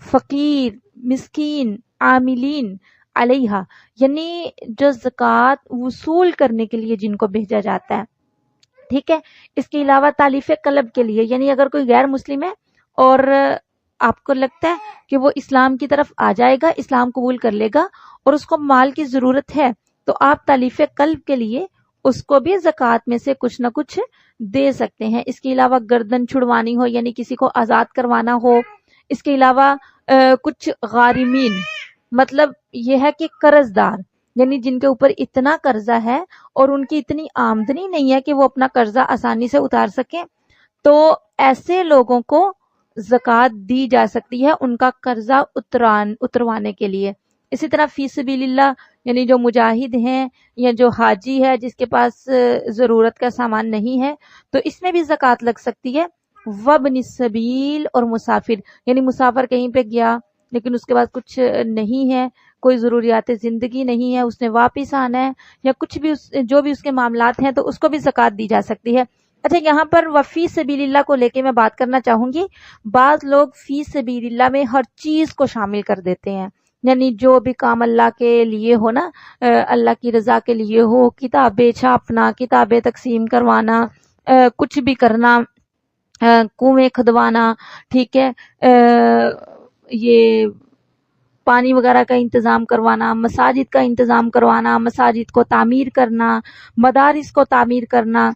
فقیر، مسکین، عاملین علیہا، یعنی جو زکوٰۃ وصول کرنے کے لیے جن کو بھیجا جاتا ہے، ٹھیک ہے۔ اس کے علاوہ تالیف قلب کے لیے، یعنی اگر کوئی غیر مسلم ہے اور آپ کو لگتا ہے کہ وہ اسلام کی طرف آ جائے گا، اسلام قبول کر لے گا اور اس کو مال کی ضرورت ہے، تو آپ تالیف قلب کے لیے اس کو بھی زکوٰۃ میں سے کچھ نہ کچھ دے سکتے ہیں۔ اس کے علاوہ گردن چھڑوانی ہو، یعنی کسی کو آزاد کروانا ہو، اس کے علاوہ کچھ غارمین، مطلب یہ ہے کہ قرض دار، یعنی جن کے اوپر اتنا قرضہ ہے اور ان کی اتنی آمدنی نہیں ہے کہ وہ اپنا قرضہ آسانی سے اتار سکیں، تو ایسے لوگوں کو زکوٰۃ دی جا سکتی ہے ان کا قرضہ اتروانے کے لیے۔ اسی طرح فی سبیل اللہ، یعنی جو مجاہد ہیں یا جو حاجی ہے جس کے پاس ضرورت کا سامان نہیں ہے، تو اس میں بھی زکوٰۃ لگ سکتی ہے۔ وابن السبیل، اور مسافر، یعنی مسافر کہیں پہ گیا لیکن اس کے بعد کچھ نہیں ہے، کوئی ضروریات زندگی نہیں ہے، اس نے واپس آنا ہے یا کچھ بھی جو بھی اس کے معاملات ہیں، تو اس کو بھی زکوٰۃ دی جا سکتی ہے۔ اچھا، یہاں پر وفی سبیل اللہ کو لے کے میں بات کرنا چاہوں گی۔ بعض لوگ فی سبیل اللہ میں ہر چیز کو شامل کر دیتے ہیں، یعنی جو بھی کام اللہ کے لیے ہو نا، اللہ کی رضا کے لیے ہو، کتابیں چھاپنا، کتابیں تقسیم کروانا، کچھ بھی کرنا، کنویں کھدوانا، ٹھیک ہے، یہ پانی وغیرہ کا انتظام کروانا، مساجد کا انتظام کروانا، مساجد کو تعمیر کرنا، مدارس کو تعمیر کرنا،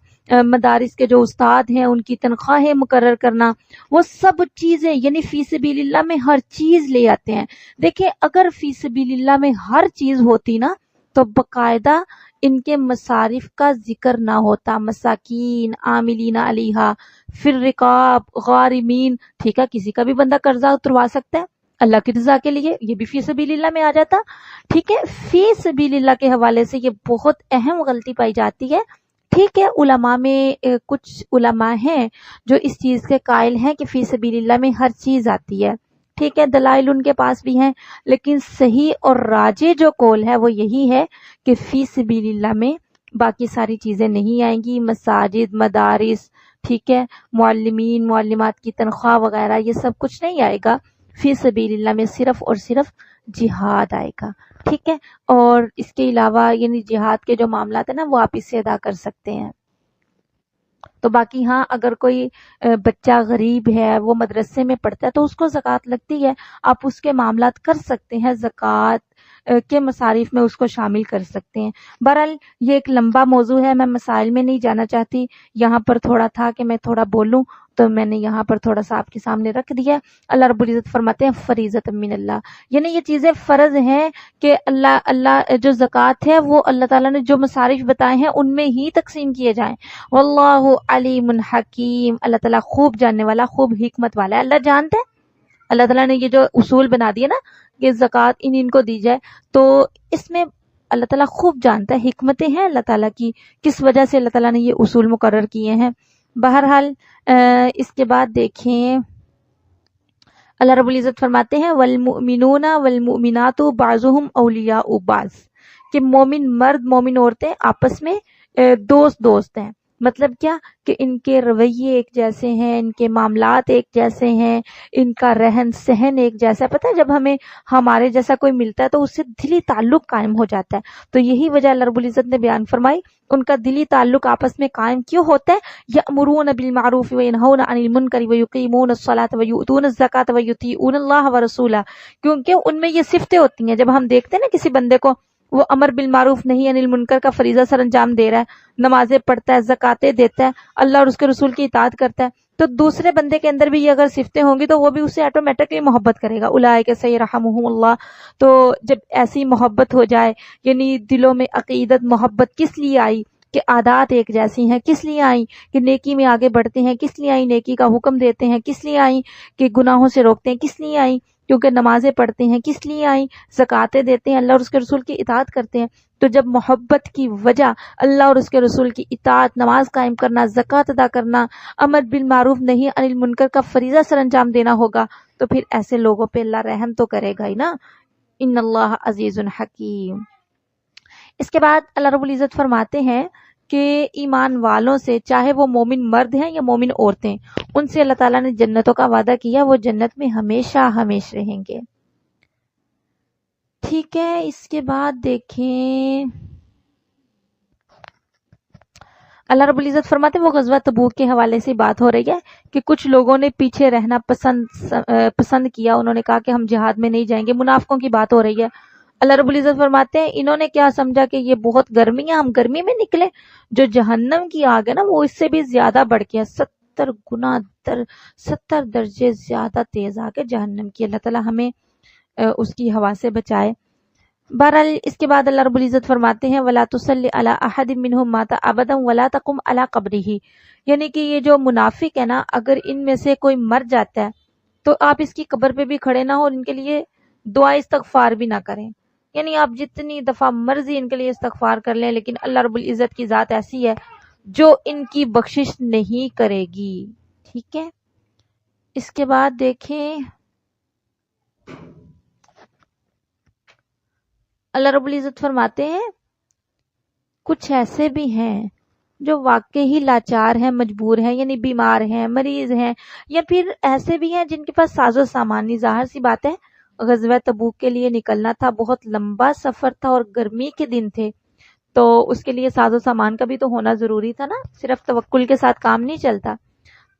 مدارس کے جو استاد ہیں ان کی تنخواہیں مقرر کرنا، وہ سب چیزیں یعنی فی سبیل اللہ میں ہر چیز لے آتے ہیں۔ دیکھیں، اگر فی سبیل اللہ میں ہر چیز ہوتی نا تو باقاعدہ ان کے مصارف کا ذکر نہ ہوتا، مساکین، عاملین علیہا، فی الرقاب، غارمین، ٹھیک ہے، کسی کا بھی بندہ قرضہ اتروا سکتا ہے اللہ کی رضا کے لیے، یہ بھی فی سبیل اللہ میں آ جاتا، ٹھیک ہے۔ فی سبیل اللہ کے حوالے سے یہ بہت اہم غلطی پائی جاتی ہے، ٹھیک ہے۔ علماء میں کچھ علماء ہیں جو اس چیز کے قائل ہیں کہ فی سبیل اللہ میں ہر چیز آتی ہے، ٹھیک ہے، دلائل ان کے پاس بھی ہیں، لیکن صحیح اور راجح جو قول ہے وہ یہی ہے کہ فی سبیل اللہ میں باقی ساری چیزیں نہیں آئیں گی، مساجد، مدارس، ٹھیک ہے، معلمین، معلمات کی تنخواہ وغیرہ، یہ سب کچھ نہیں آئے گا۔ فی سبیل اللہ میں صرف اور صرف جہاد آئے گا، ٹھیک ہے، اور اس کے علاوہ یعنی جہاد کے جو معاملات ہیں نا وہ آپ اس سے ادا کر سکتے ہیں۔ تو باقی ہاں اگر کوئی بچہ غریب ہے وہ مدرسے میں پڑھتا ہے تو اس کو زکوٰۃ لگتی ہے، آپ اس کے معاملات کر سکتے ہیں، زکوٰۃ کے مصارف میں اس کو شامل کر سکتے ہیں۔ بہرحال یہ ایک لمبا موضوع ہے، میں مسائل میں نہیں جانا چاہتی، یہاں پر تھوڑا تھا کہ میں تھوڑا بولوں تو میں نے یہاں پر تھوڑا سا آپ کے سامنے رکھ دیا۔ اللہ رب العزت فرماتے ہیں فریضۃ من اللہ، یعنی یہ چیزیں فرض ہیں کہ اللہ جو زکوٰۃ ہے وہ اللہ تعالیٰ نے جو مصارف بتائے ہیں ان میں ہی تقسیم کیے جائیں۔ واللہ علیم حکیم، اللہ تعالیٰ خوب جاننے والا، خوب حکمت والا ہے، اللہ جانتا ہے۔ اللہ تعالیٰ نے یہ جو اصول بنا دیے نا کہ زکوٰۃ ان کو دی جائے، تو اس میں اللہ تعالیٰ خوب جانتا ہے، حکمتیں ہیں اللہ تعالیٰ کی، کس وجہ سے اللہ تعالیٰ نے یہ اصول مقرر کیے ہیں۔ بہرحال اس کے بعد دیکھیں اللہ رب العزت فرماتے ہیں والمؤمنون والمؤمنات بعضهم اولیاء بعض، کہ مومن مرد مومن عورتیں آپس میں دوست ہیں۔ مطلب کیا کہ ان کے رویے ایک جیسے ہیں، ان کے معاملات ایک جیسے ہیں، ان کا رہن سہن ایک جیسا ہے۔ پتہ ہے جب ہمیں ہمارے جیسا کوئی ملتا ہے تو اس سے دلی تعلق قائم ہو جاتا ہے، تو یہی وجہ اللہ رب العزت نے بیان فرمائی ان کا دلی تعلق آپس میں قائم کیوں ہوتا ہے؟ یأمرون بالمعروف وینہون عن المنکر ویقیمون الصلاۃ ویؤتون الزکاۃ ویطیعون اللہ ورسولہ، کیونکہ ان میں یہ صفتیں ہوتی ہیں۔ جب ہم دیکھتے ہیں نا کسی بندے کو وہ امر بالمعروف نہیں عن المنکر کا فریضہ سر انجام دے رہا ہے، نمازیں پڑھتا ہے، زکاتیں دیتا ہے، اللہ اور اس کے رسول کی اطاعت کرتا ہے، تو دوسرے بندے کے اندر بھی یہ اگر صفتیں ہوں گی تو وہ بھی اسے آٹومیٹکلی محبت کرے گا۔ اولئک سیرحمہم اللہ، تو جب ایسی محبت ہو جائے، یعنی دلوں میں عقیدت محبت کس لیے آئی کہ عادات ایک جیسی ہیں، کس لیے آئیں کہ نیکی میں آگے بڑھتے ہیں، کس لیے آئیں نیکی کا حکم دیتے ہیں، کس لیے آئیں کہ گناہوں سے روکتے ہیں، کس لیے آئیں کیونکہ نمازیں پڑھتے ہیں، کس لیے آئیں زکاتیں دیتے ہیں، اللہ اور اس کے رسول کی اطاعت کرتے ہیں۔ تو جب محبت کی وجہ اللہ اور اس کے رسول کی اطاعت، نماز قائم کرنا، زکوٰۃ ادا کرنا، امر بالمعروف نہیں عن المنکر کا فریضہ سر انجام دینا ہوگا، تو پھر ایسے لوگوں پہ اللہ رحم تو کرے گا ہی نا۔ ان اللہ عزیز حکیم۔ اس کے بعد اللہ رب العزت فرماتے ہیں کہ ایمان والوں سے، چاہے وہ مومن مرد ہیں یا مومن عورتیں، ان سے اللہ تعالیٰ نے جنتوں کا وعدہ کیا، وہ جنت میں ہمیشہ ہمیشہ رہیں گے۔ ٹھیک ہے، اس کے بعد دیکھیں اللہ رب العزت فرماتے ہیں وہ غزوہ تبوک کے حوالے سے بات ہو رہی ہے کہ کچھ لوگوں نے پیچھے رہنا پسند کیا، انہوں نے کہا کہ ہم جہاد میں نہیں جائیں گے، منافقوں کی بات ہو رہی ہے۔ اللہ رب العزت فرماتے ہیں انہوں نے کیا سمجھا کہ یہ بہت گرمی ہے، ہم گرمی میں نکلے، جو جہنم کی آگ ہے نا وہ اس سے بھی زیادہ بڑھ کے 70 درجے زیادہ تیز آگ ہے جہنم کی، اللہ تعالیٰ ہمیں اس کی ہوا سے بچائے۔ بہرحال اس کے بعد اللہ رب العزت فرماتے ہیں وَلَا تُصَلِّ عَلَىٰ أَحَدٍ مِّنْهُمْ مَاتَ أَبَدًا وَلَا تَقُمْ عَلَىٰ قَبْرِهِ، یعنی کہ یہ جو منافق ہے نا، اگر ان میں سے کوئی مر جاتا ہے تو آپ اس کی قبر پہ بھی کھڑے نہ ہو اور ان کے لیے دعا استغفار بھی نہ کریں، یعنی آپ جتنی دفعہ مرضی ان کے لیے استغفار کر لیں، لیکن اللہ رب العزت کی ذات ایسی ہے جو ان کی بخشش نہیں کرے گی۔ ٹھیک ہے، اس کے بعد دیکھیں اللہ رب العزت فرماتے ہیں کچھ ایسے بھی ہیں جو واقعی ہی لاچار ہیں، مجبور ہیں، یعنی بیمار ہیں، مریض ہیں، یا پھر ایسے بھی ہیں جن کے پاس ساز و سامان، ظاہر سی بات ہے غزوہ تبوک کے لیے نکلنا تھا، بہت لمبا سفر تھا اور گرمی کے دن تھے، تو اس کے لیے ساز و سامان کا بھی تو ہونا ضروری تھا نا، صرف توکل کے ساتھ کام نہیں چلتا۔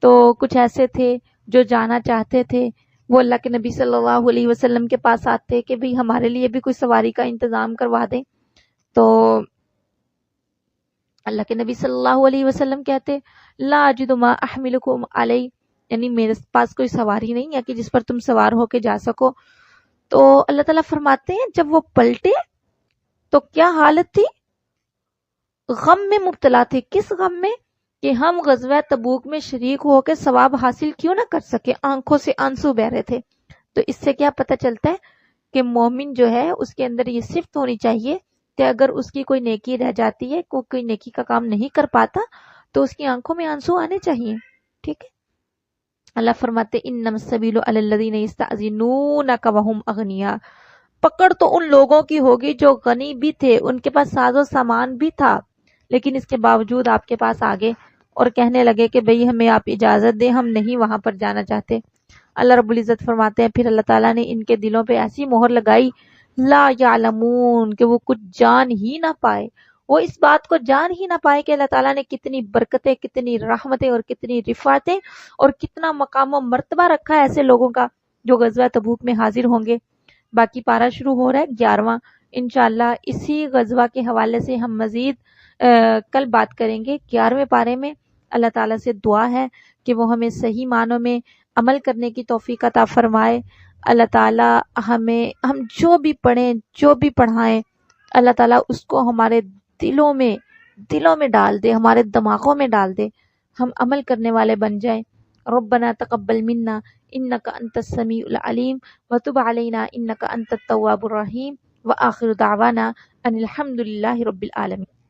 تو کچھ ایسے تھے جو جانا چاہتے تھے، وہ اللہ کے نبی صلی اللہ علیہ وسلم کے پاس آتے کہ بھئی ہمارے لیے بھی کوئی سواری کا انتظام کروا دیں، تو اللہ کے نبی صلی اللہ علیہ وسلم کہتے لا اجد ما احملکم علی، یعنی میرے پاس کوئی سواری نہیں ہے کہ جس پر تم سوار ہو کے جا سکو۔ تو اللہ تعالیٰ فرماتے ہیں جب وہ پلٹے تو کیا حالت تھی؟ غم میں مبتلا تھے۔ کس غم میں؟ کہ ہم غزوہ تبوک میں شریک ہو کے ثواب حاصل کیوں نہ کر سکے، آنکھوں سے آنسو بہ رہے تھے۔ تو اس سے کیا پتہ چلتا ہے کہ مومن جو ہے اس کے اندر یہ صفت ہونی چاہیے کہ اگر اس کی کوئی نیکی رہ جاتی ہے، کوئی نیکی کا کام نہیں کر پاتا، تو اس کی آنکھوں میں آنسو آنے چاہیے۔ ٹھیک ہے، اللہ فرماتے انما السبیل علی الذین یستأذنونک وہم اغنیاء، پکڑ تو ان لوگوں کی ہوگی جو غنی بھی تھے، ان کے پاس ساز و سامان بھی تھا، لیکن اس کے باوجود آپ کے پاس آگے اور کہنے لگے کہ بھئی ہمیں آپ اجازت دیں، ہم نہیں وہاں پر جانا چاہتے۔ اللہ رب العزت فرماتے ہیں پھر اللہ تعالیٰ نے ان کے دلوں پہ ایسی مہر لگائی لا یعلمون کہ وہ کچھ جان ہی نہ پائے، وہ اس بات کو جان ہی نہ پائے کہ اللہ تعالیٰ نے کتنی برکتیں، کتنی رحمتیں اور کتنی رفعتیں اور کتنا مقام و مرتبہ رکھا ہے ایسے لوگوں کا جو غزوہ تبوک میں حاضر ہوں گے۔ باقی پارہ شروع ہو رہا ہے 11واں، انشاءاللہ اسی غزوہ کے حوالے سے ہم مزید کل بات کریں گے۔ 11ویں پارے میں اللہ تعالیٰ سے دعا ہے کہ وہ ہمیں صحیح معنوں میں عمل کرنے کی توفیق عطا فرمائے۔ اللہ تعالیٰ ہم جو بھی پڑھیں، جو بھی پڑھائیں، اللہ تعالیٰ اس کو ہمارے دلوں میں ڈال دے، ہمارے دماغوں میں ڈال دے، ہم عمل کرنے والے بن جائیں۔ ربنا تقبل منا انک انت السمیع العلیم وتب علینا انک انت التواب الرحیم وآخر دعوانا ان الحمد للہ رب العالمین۔